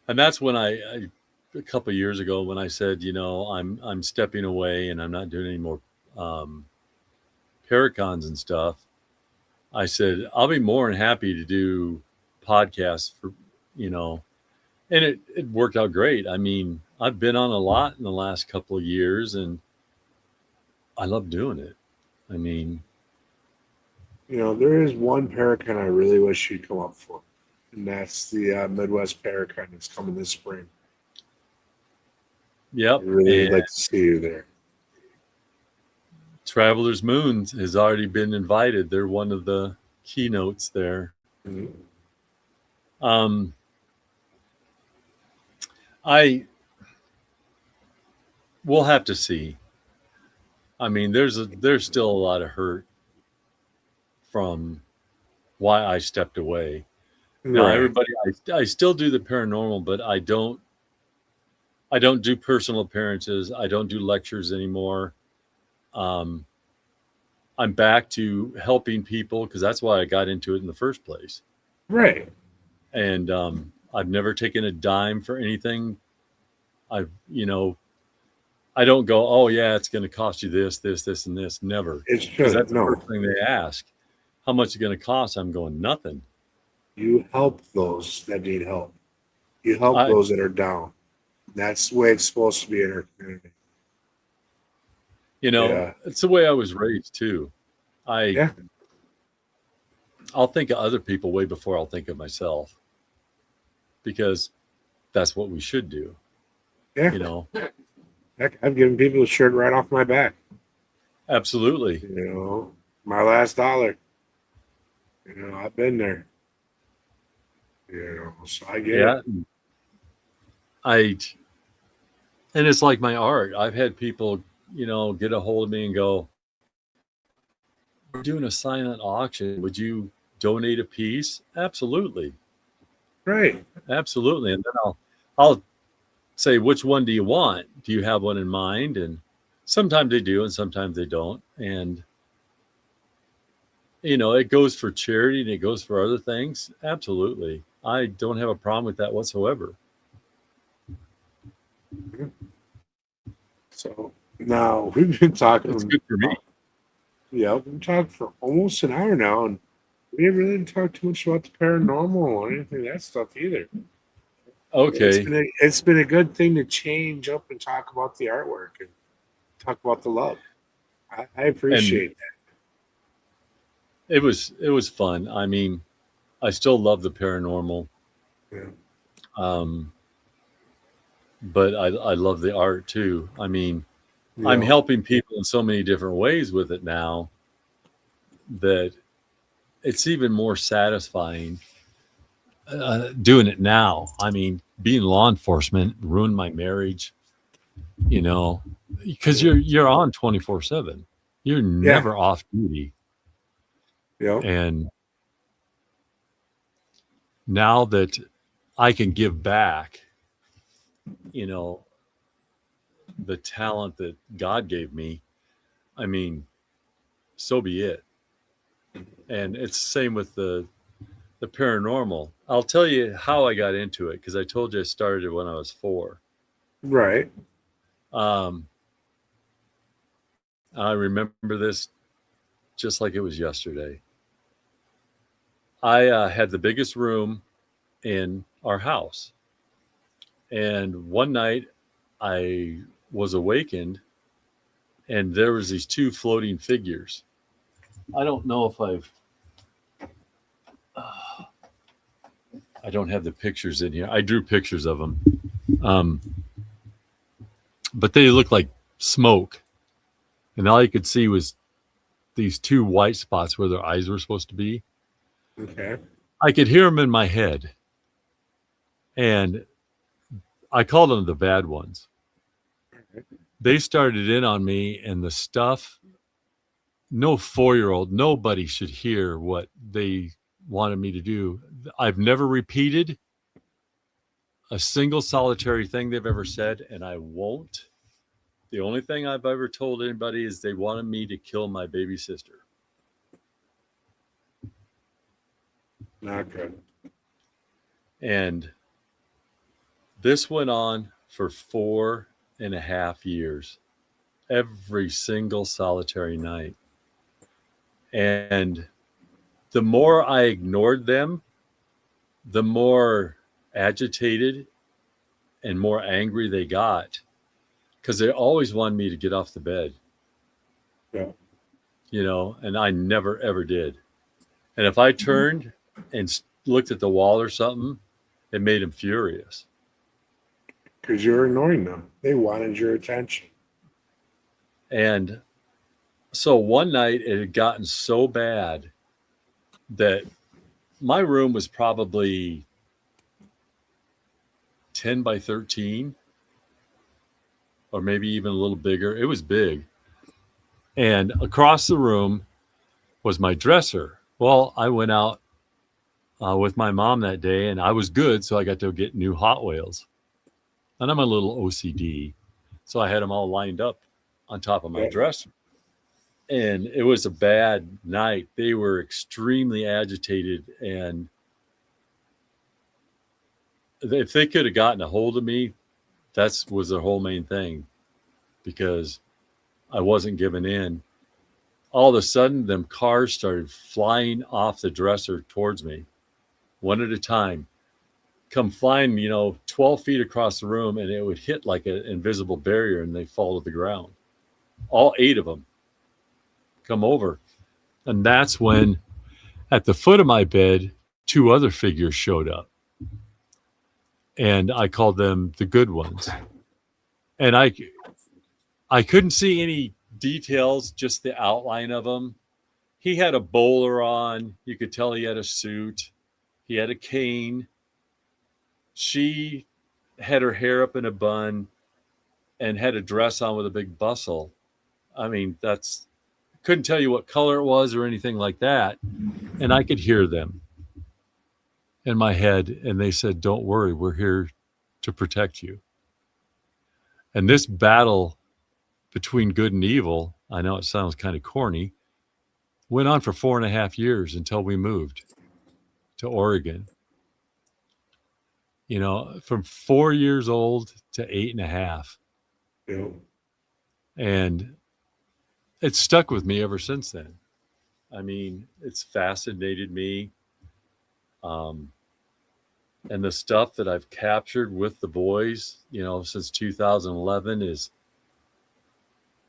that's when I a couple of years ago when I said, I'm stepping away and I'm not doing any more Paracons and stuff. I said, I'll be more than happy to do podcasts for, and it worked out great. I mean, I've been on a lot in the last couple of years and I love doing it. I mean, there is one Paracon I really wish you'd come up for, and that's the Midwest Paracon that's coming this spring. Yep. I really would like to see you there. Traveler's Moon has already been invited. They're one of the keynotes there. Mm-hmm. We'll have to see. I mean, there's still a lot of hurt from why I stepped away. Right. Now, everybody, I still do the paranormal, but I don't do personal appearances. I don't do lectures anymore. I'm back to helping people because that's why I got into it in the first place. Right. And I've never taken a dime for anything. I don't go, oh yeah, it's going to cost you this, and this. Never. It's true. That's the first thing they ask. How much is it going to cost? I'm going, nothing. You help those that need help. You help those that are down. That's the way it's supposed to be in our community. It's the way I was raised too. I'll think of other people way before I'll think of myself. Because that's what we should do. Yeah. You know, Heck, I've given people a shirt right off my back. absolutely. You know, my last dollar. You know, I've been there. You know, so I get it. And it's like my art. I've had people, you know, get a hold of me and go, "We're doing a silent auction. Would you donate a piece?" Absolutely. Right. Absolutely. And then I'll say, "Which one do you want? Do you have one in mind?" And sometimes they do and sometimes they don't. And you know, it goes for charity and it goes for other things. Absolutely. I don't have a problem with that whatsoever. So now we've been talking. It's good for me. Yeah, we've been talking for almost an hour now, and we really didn't talk too much about the paranormal or anything of that stuff either. Okay. It's been a good thing to change up and talk about the artwork and talk about the love. I appreciate that. It was fun. I mean, I still love the paranormal. Yeah. But I love the art too. I mean, Yeah. I'm helping people in so many different ways with it now that it's even more satisfying doing it now. I mean, being law enforcement ruined my marriage, you know, because you're on 24/7. You're never off duty. Yeah. And now that I can give back, you know, the talent that God gave me, I mean, so be it. And it's the same with the paranormal. I'll tell you how I got into it because I told you I started it when I was 4. Right. I remember this just like it was yesterday. I had the biggest room in our house. And one night I was awakened and there was these 2 floating figures. I don't know if I don't have the pictures in here. I drew pictures of them. But they looked like smoke. And all you could see was these 2 white spots where their eyes were supposed to be. Okay. I could hear them in my head. And I called them the bad ones. They started in on me and the stuff, no 4-year-old, nobody should hear what they wanted me to do. I've never repeated a single solitary thing they've ever said, and I won't. The only thing I've ever told anybody is they wanted me to kill my baby sister. Not good. And this went on for 4.5 years, every single solitary night. And the more I ignored them, the more agitated and more angry they got because they always wanted me to get off the bed. Yeah. You know, and I never, ever did. And if I turned and looked at the wall or something, it made them furious. Because you're ignoring them. They wanted your attention. And so one night it had gotten so bad that my room was probably 10 by 13 or maybe even a little bigger. It was big. And across the room was my dresser. Well, I went out with my mom that day and I was good. So I got to get new Hot Wheels. And I'm a little OCD. So I had them all lined up on top of my dresser. And it was a bad night. They were extremely agitated. And if they could have gotten a hold of me, that was the whole main thing. Because I wasn't giving in. All of a sudden, them cars started flying off the dresser towards me, one at a time. Come flying, 12 feet across the room, and it would hit like an invisible barrier, and they fall to the ground. All 8 of them come over. And that's when, at the foot of my bed, 2 other figures showed up. and I called them the good ones. And I couldn't see any details, just the outline of them. He had a bowler on. You could tell he had a suit. He had a cane. She had her hair up in a bun and had a dress on with a big bustle. I mean, couldn't tell you what color it was or anything like that. And I could hear them in my head. And they said, don't worry, we're here to protect you. And this battle between good and evil, I know it sounds kind of corny, went on for 4.5 years until we moved to Oregon. You know, from 4 years old to 8.5. Yeah. And it's stuck with me ever since then. I mean, it's fascinated me. And the stuff that I've captured with the boys, you know, since 2011 is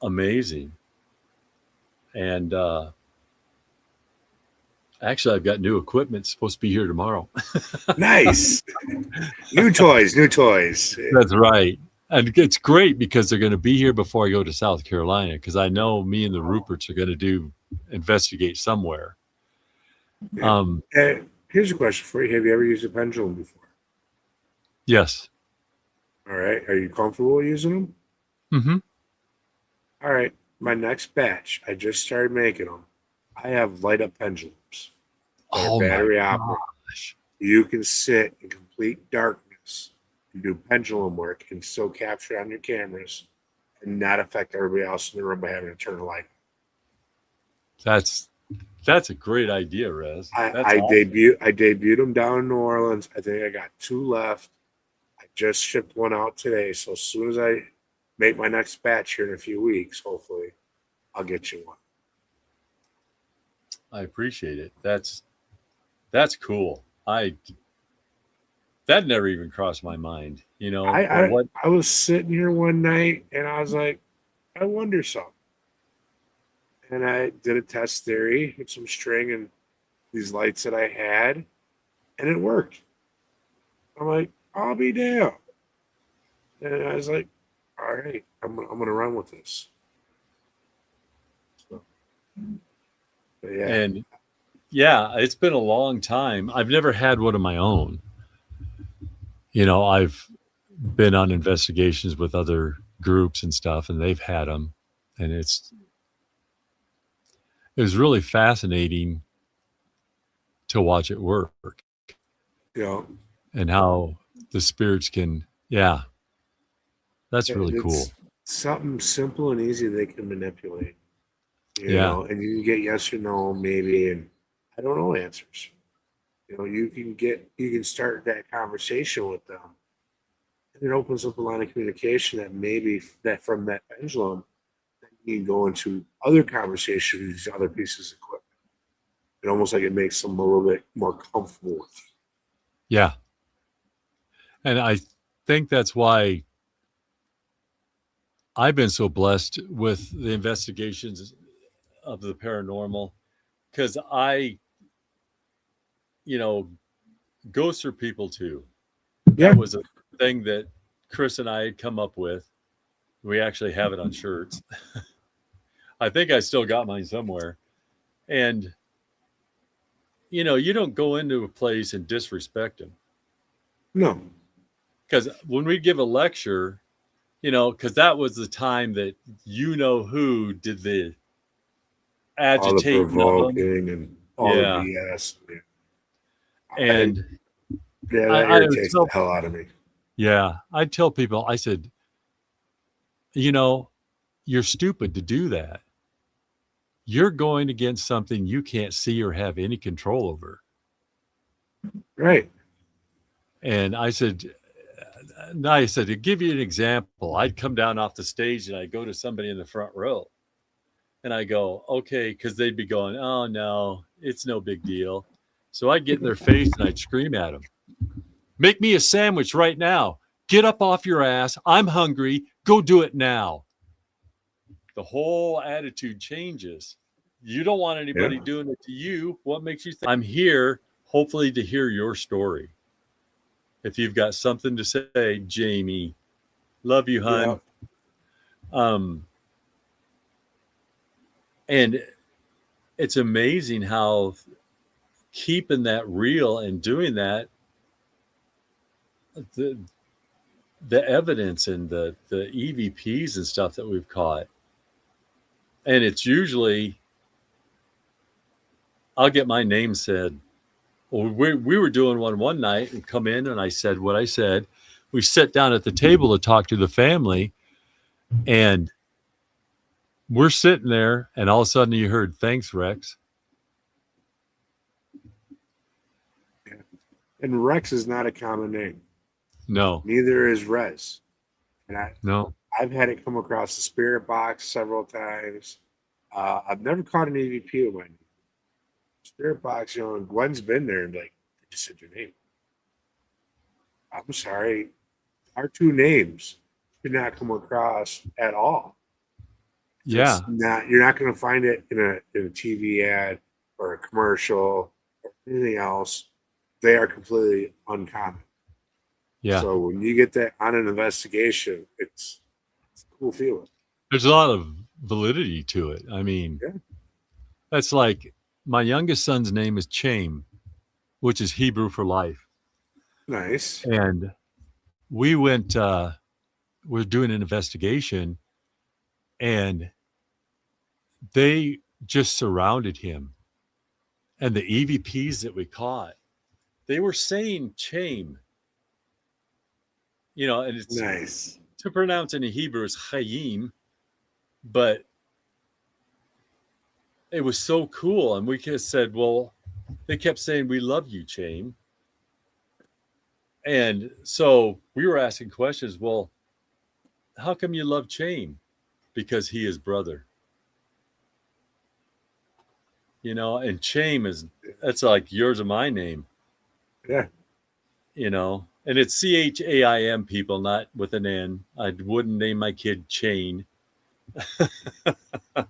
amazing. And actually, I've got new equipment supposed to be here tomorrow. Nice. New toys. That's right. And it's great because they're going to be here before I go to South Carolina, because I know me and the Ruperts are going to investigate somewhere. Yeah. Here's a question for you. Have you ever used a pendulum before? Yes. All right. Are you comfortable using them? Mm-hmm. All right. My next batch, I just started making them. I have light up pendulums. Oh, battery my operated. gosh. You can sit in complete darkness and do pendulum work and still capture it on your cameras and not affect everybody else in the room by having to turn the light on. That's a great idea, Rez. I Awesome. debuted them down in New Orleans. I think I got 2 left. I just shipped one out today. So as soon as I make my next batch here in a few weeks, hopefully, I'll get you one. I appreciate it. That's cool. That never even crossed my mind. You know, I was sitting here one night and I was like, I wonder something. And I did a test theory with some string and these lights that I had, and it worked. I'm like, I'll be damned. And I was like, all right, I'm gonna run with this. So, yeah. And yeah, it's been a long time. I've never had one of my own. You know, I've been on investigations with other groups and stuff, and they've had them, and it was really fascinating to watch it work. Yeah. And how the spirits can, that's really cool. Something simple and easy they can manipulate. You know, and you can get yes or no, maybe, and I don't know answers. You know, you can start that conversation with them. And it opens up a line of communication that maybe that from that pendulum, you can go into other conversations with these other pieces of equipment. It almost like it makes them a little bit more comfortable with you. Yeah. And I think that's why I've been so blessed with the investigations of the paranormal, because I, you know, ghosts are people too. Yeah. That was a thing that Chris and I had come up with. We actually have it on shirts. I think I still got mine somewhere. And, you know, you don't go into a place and disrespect them. No. Because when we give a lecture, you know, because that was the time that you know who did the agitating, all the provoking and all the BS. And that irritates the hell out of me. Yeah, I tell people, I said, you know, you're stupid to do that. You're going against something you can't see or have any control over. Right. And I said, to give you an example, I'd come down off the stage and I'd go to somebody in the front row and I go, okay, because they'd be going, oh no, it's no big deal. So I'd get in their face and I'd scream at them, make me a sandwich right now. Get up off your ass. I'm hungry. Go do it now. The whole attitude changes. You don't want anybody doing it to you. What makes you think? I'm here, hopefully, to hear your story. if you've got something to say, Jamie, love you, hun. Yeah. And it's amazing how keeping that real and doing that, the evidence and the EVPs and stuff that we've caught. And it's usually, I'll get my name said. Well, we were doing one night and come in and I said what I said. We sit down at the table to talk to the family, and we're sitting there, and all of a sudden you heard, "Thanks, Rex." And Rex is not a common name. No. Neither is Rez. And I've had it come across the spirit box several times. I've never caught an EVP with my name. Spirit box, and Gwen's been there and like, I just said your name. I'm sorry. Our two names did not come across at all. Yeah. You're not going to find it in a TV ad or a commercial or anything else. They are completely uncommon. Yeah. So when you get that on an investigation, it's a cool feeling. There's a lot of validity to it. I mean, that's like my youngest son's name is Chaim, which is Hebrew for life. Nice. And we went, we're doing an investigation, and they just surrounded him. And the EVPs that we caught, they were saying Chaim. And it's nice to pronounce in Hebrew is Chaim, but it was so cool. And we just said, well, they kept saying, "We love you, Chaim." And so we were asking questions. Well, how come you love Chaim? Because he is brother. And Chaim that's like yours and my name. Yeah. And it's CHAIM, people, not with an N. I wouldn't name my kid Chain. The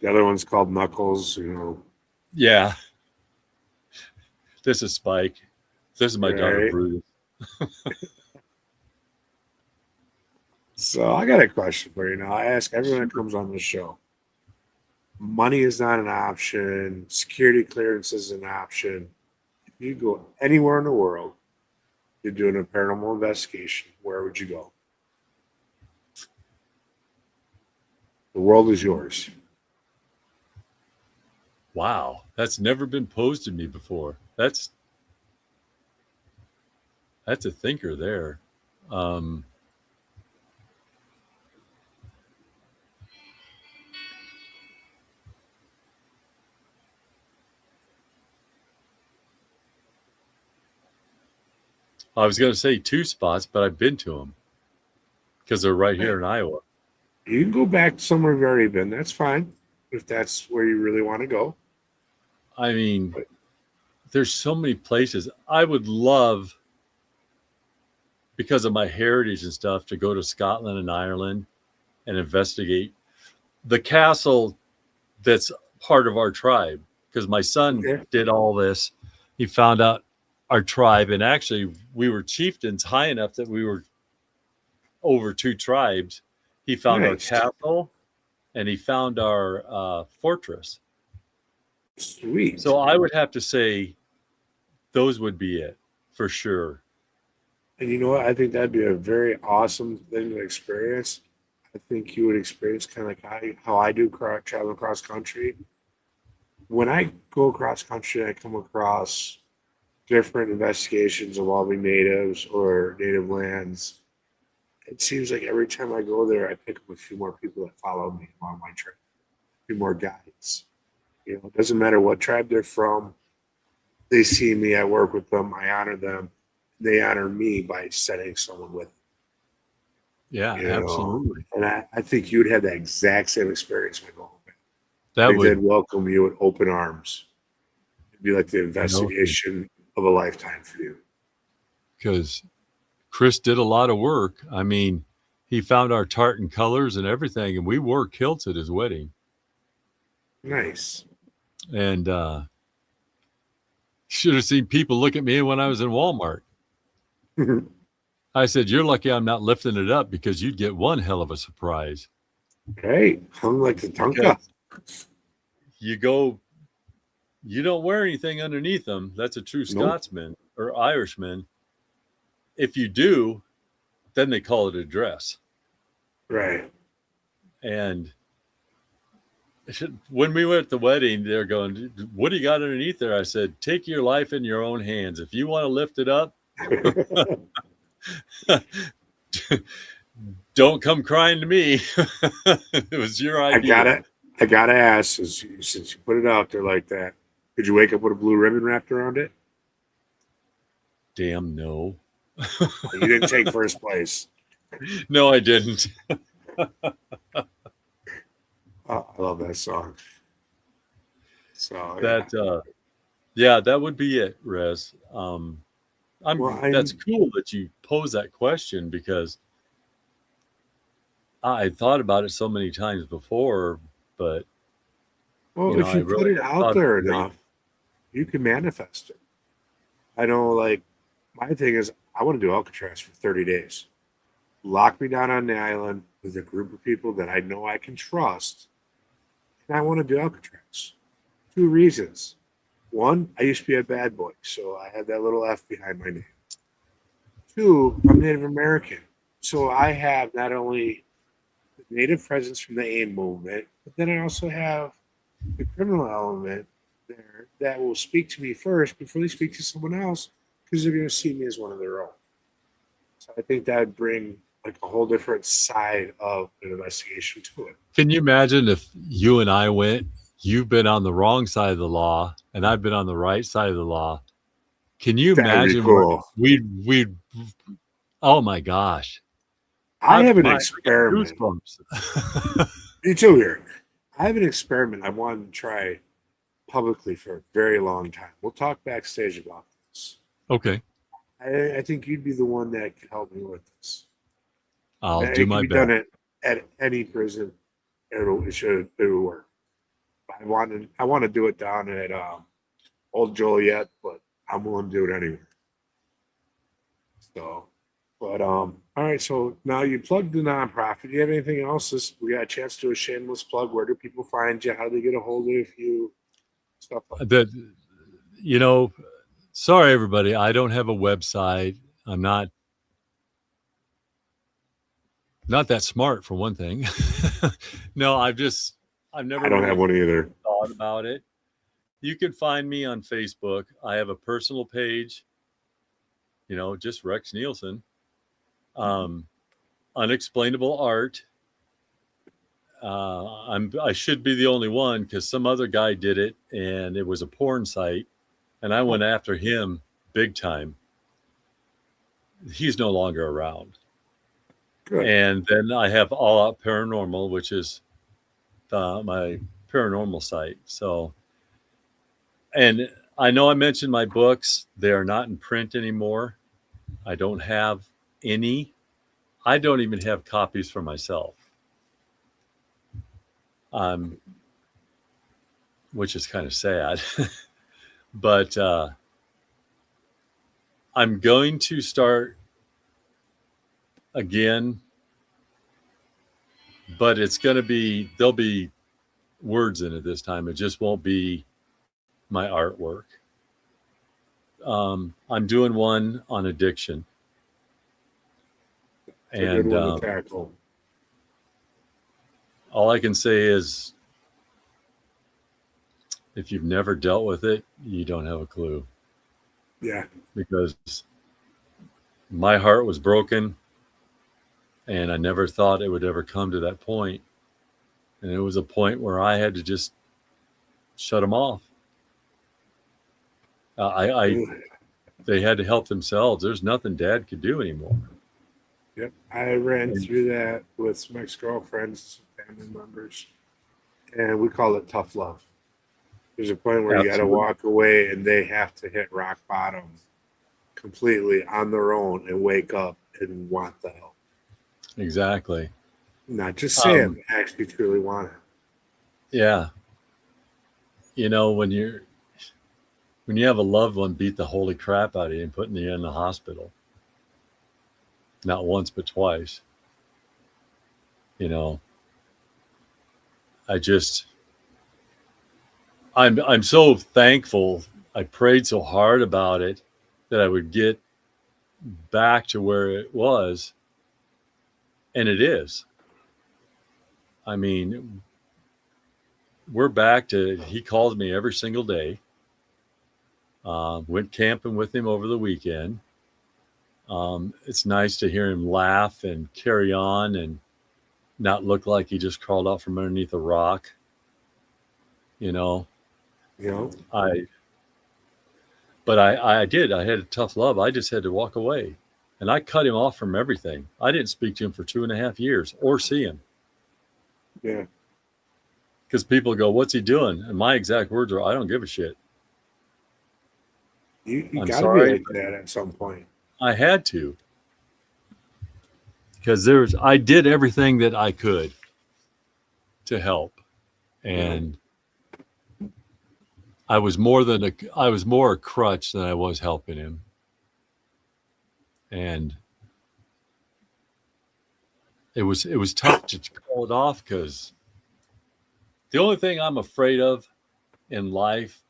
other one's called Knuckles, Yeah. This is Spike. This is my daughter, Bruce. So I got a question for you. I ask everyone that comes on the show. Money is not an option. Security clearance is an option. If you go anywhere in the world, you're doing a paranormal investigation, where would you go? The world is yours. Wow. That's never been posed to me before. That's a thinker there. I was going to say 2 spots, but I've been to them because they're right here in Iowa. You can go back to somewhere you've already been. That's fine if that's where you really want to go. I mean, there's so many places. I would love, because of my heritage and stuff, to go to Scotland and Ireland and investigate the castle that's part of our tribe. Because my son did all this. He found out our tribe, and actually we were chieftains high enough that we were over 2 tribes. He found our castle, and he found our fortress. Sweet. So I would have to say those would be it for sure. And you know what? I think that'd be a very awesome thing to experience. I think you would experience kind of like how I do travel across country. When I go across country, I come across different investigations involving natives or native lands. It seems like every time I go there, I pick up a few more people that follow me along my trip, a few more guides. It doesn't matter what tribe they're from. They see me, I work with them, I honor them. They honor me by sending someone with them. Yeah, absolutely. And I think you'd have that exact same experience by going back. They'd welcome you with open arms. It'd be like the investigation of a lifetime for you. Because Chris did a lot of work. I mean, he found our tartan colors and everything, and we wore kilts at his wedding. Nice. And Should have seen people look at me when I was in Walmart. I said, "You're lucky I'm not lifting it up because you'd get one hell of a surprise." Hey, hung like the Tonka. You don't wear anything underneath them. That's a true Scotsman or Irishman. If you do, then they call it a dress. Right. And when we were at the wedding, they're going, "What do you got underneath there?" I said, "Take your life in your own hands. If you want to lift it up, don't come crying to me." It was your idea. I gotta ask, since you put it out there like that, did you wake up with a blue ribbon wrapped around it? Damn no. You didn't take first place. No, I didn't. Oh, I love that song. So that would be it, Rez. That's cool that you pose that question, because I thought about it so many times before, but if you put it out there enough, you can manifest it. I know, like, my thing is, I want to do Alcatraz for 30 days. Lock me down on the island with a group of people that I know I can trust, and I want to do Alcatraz. 2 reasons. 1, I used to be a bad boy, so I had that little F behind my name. 2, I'm Native American, so I have not only the Native presence from the AIM movement, but then I also have the criminal element there that will speak to me first before they speak to someone else, because they're going to see me as one of their own. So I think that would bring like a whole different side of an investigation to it. Can you imagine if you and I went, you've been on the wrong side of the law and I've been on the right side of the law? Can you imagine cool. we'd oh my gosh. I have an experiment. Me too here. I have an experiment I wanted to try publicly for a very long time. We'll talk backstage about this. Okay. I think you'd be the one that could help me with this. I'll do my best. Done at any prison. It will work. I want to do it down at Old Joliet, but I'm willing to do it anywhere. So, but all right. So now you plugged the nonprofit. Do you have anything else? We got a chance to do a shameless plug. Where do people find you? How do they get a hold of you? Stuff like that. Sorry, everybody. I don't have a website. I'm not that smart, for one thing. No, I don't have one either. Thought about it. You can find me on Facebook. I have a personal page, just Rex Nielson. Unexplainable Art. I should be the only one, because some other guy did it and it was a porn site, and I went after him big time. He's no longer around. Good. And then I have All Out Paranormal, which is my paranormal site. So, and I know I mentioned my books. They are not in print anymore. I don't have any. I don't even have copies for myself. Which is kind of sad. But I'm going to start again, but there'll be words in it this time. It just won't be my artwork. I'm doing one on addiction. And all I can say is, if you've never dealt with it, you don't have a clue. Yeah. Because my heart was broken, and I never thought it would ever come to that point. And it was a point where I had to just shut them off. They had to help themselves. There's nothing Dad could do anymore. Yep. I ran through that with some ex-girlfriends, family members, and we call it tough love. There's a point where you got to walk away, and they have to hit rock bottom completely on their own and wake up and want the help. Exactly. Not just saying, actually truly want it. Yeah. When when you have a loved one beat the holy crap out of you and putting you in the hospital, not once but twice, you know, I'm so thankful. I prayed so hard about it that I would get back to where it was, and it is. I mean, we're back to, he calls me every single day. Went camping with him over the weekend. It's nice to hear him laugh and carry on and not look like he just crawled out from underneath a rock. You know, but I did. I had a tough love. I just had to walk away, and I cut him off from everything. I didn't speak to him for 2.5 years or see him. Yeah. Because people go, "What's he doing?" And my exact words are, "I don't give a shit." You got to be like that at some point. I had to, because I did everything that I could to help, and I was more a crutch than I was helping him, and it was tough to call it off, because the only thing I'm afraid of in life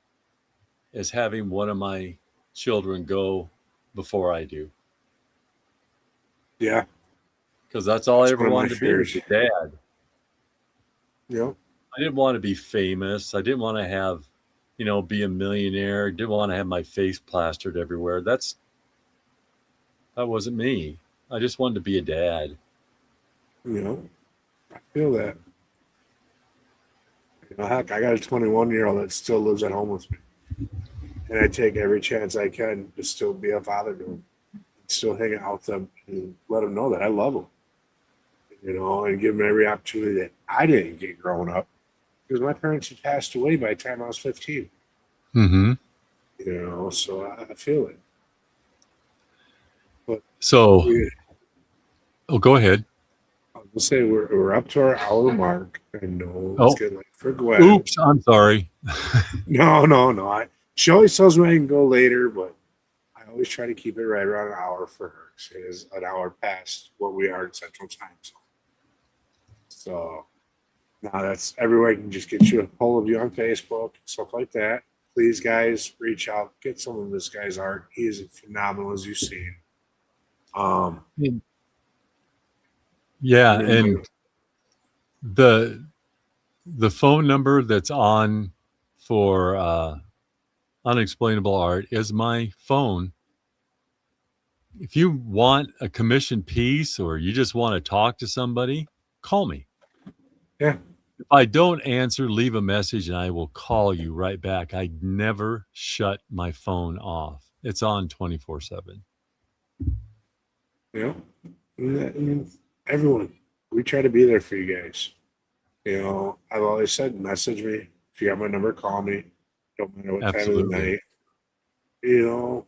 is having one of my children go before I do. Yeah. Because that's all I ever wanted to be, was a dad. Yeah. I didn't want to be famous. I didn't want to have, be a millionaire. I didn't want to have my face plastered everywhere. That wasn't me. I just wanted to be a dad. I feel that. Heck, I got a 21-year-old that still lives at home with me. And I take every chance I can to still be a father to them. Still hang out with them and let them know that I love them. And give them every opportunity that I didn't get growing up. Because my parents had passed away by the time I was 15. Mm-hmm. So I feel it. But go ahead. I'll say we're up to our hour mark. I know it's getting late for Gwen. Oops, I'm sorry. No. She always tells me I can go later, but I always try to keep it right around an hour for her. She is an hour past what we are in Central Time Zone. So now that's everywhere. I can just get you a hold of you on Facebook, stuff like that. Please, guys, reach out, get some of this guy's art. He is phenomenal, as you've seen. Yeah, and the phone number that's on for Unexplainable Art is my phone. If you want a commissioned piece or you just want to talk to somebody, call me. Yeah. If I don't answer, leave a message and I will call you right back. I never shut my phone off. It's on 24/7. Everyone, we try to be there for you guys. I've always said, message me. If you got my number, call me. Don't matter what time of the night. To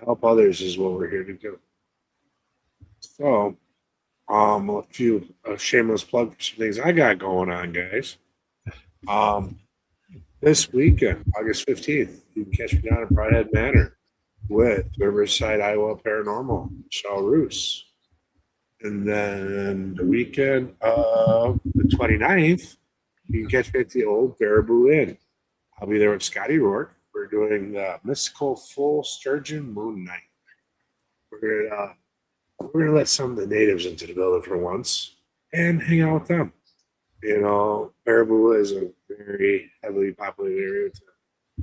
help others is what we're here to do. So, a few shameless plug for some things I got going on, guys. This weekend, August 15th, you can catch me down at Broadhead Manor with Riverside, Iowa Paranormal, Shaw Roos. And then the weekend of the 29th, you can catch me at the old Baraboo Inn. I'll be there with Scotty Rourke. We're doing the Mystical Full Sturgeon Moon Night. We're gonna let some of the natives into the building for once and hang out with them. Baraboo is a very heavily populated area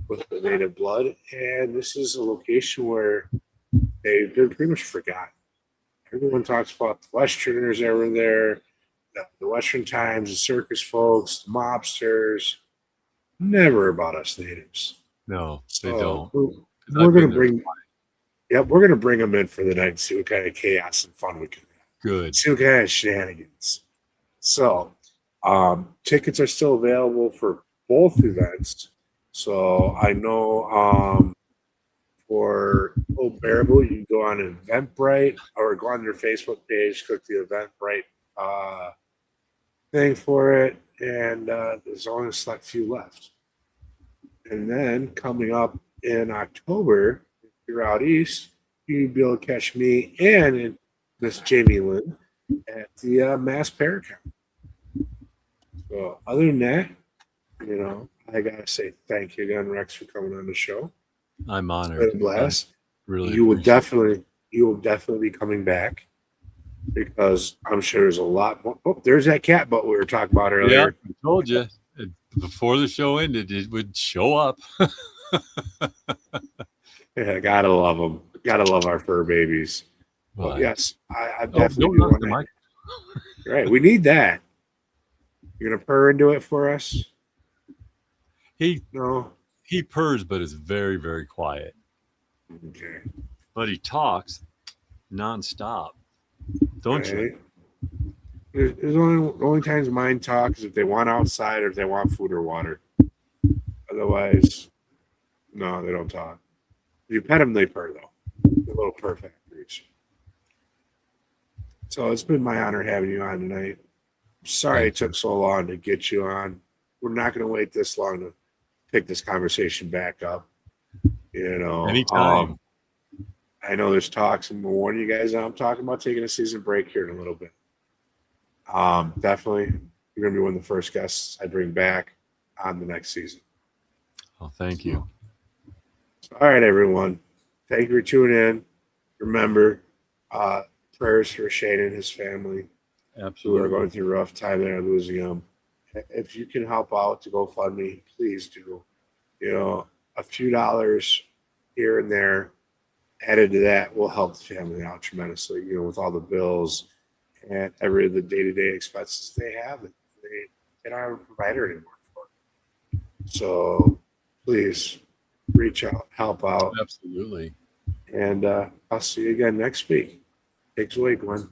with the native blood, and this is a location where they've been pretty much forgotten. Everyone talks about the Westerners that were there, the Western Times, the circus folks, the mobsters. Never about us natives. No, they don't. We're going to bring. Yep, we're going to bring them in for the night and see what kind of chaos and fun we can have. Good. See what kind of shenanigans. So, tickets are still available for both events. So I know for Old Baraboo, you can go on Eventbrite or go on their Facebook page, click the Eventbrite thing for it, and there's only a select few left. And then coming up in October, if you're out east, you'll be able to catch me and Miss Jamie Lynn at the Mass Paracon. So other than that, I gotta say thank you again, Rex, for coming on the show. I'm honored. It's been a blast. Really, you will definitely be coming back because I'm sure there's a lot more. Oh, there's that cat butt we were talking about earlier. Yeah, I told you before the show ended, it would show up. Yeah, gotta love them. Gotta love our fur babies. Well, yes, I definitely do want to. Right, we need that. You're gonna purr into it for us. He purrs, but is very, very quiet. Okay. But he talks nonstop, don't you? There's only times mine talk is if they want outside or if they want food or water. Otherwise, no, they don't talk. If you pet them, they purr though. They're little purr factories. So it's been my honor having you on tonight. Sorry it took so long to get you on. We're not going to wait this long to pick this conversation back up. Anytime. I know there's talks, and we'll warn you guys. I'm talking about taking a season break here in a little bit. Definitely, you're going to be one of the first guests I bring back on the next season. Oh, thank you. All right, everyone. Thank you for tuning in. Remember, prayers for Shane and his family. Absolutely. Who are going through a rough time. They're losing them. If you can help out to GoFundMe, please do. A few dollars here and there added to that will help the family out tremendously, with all the bills and the day-to-day expenses they have that they don't have a provider anymore for. So please reach out, help out. Absolutely. And I'll see you again next week. Takes away, Glenn.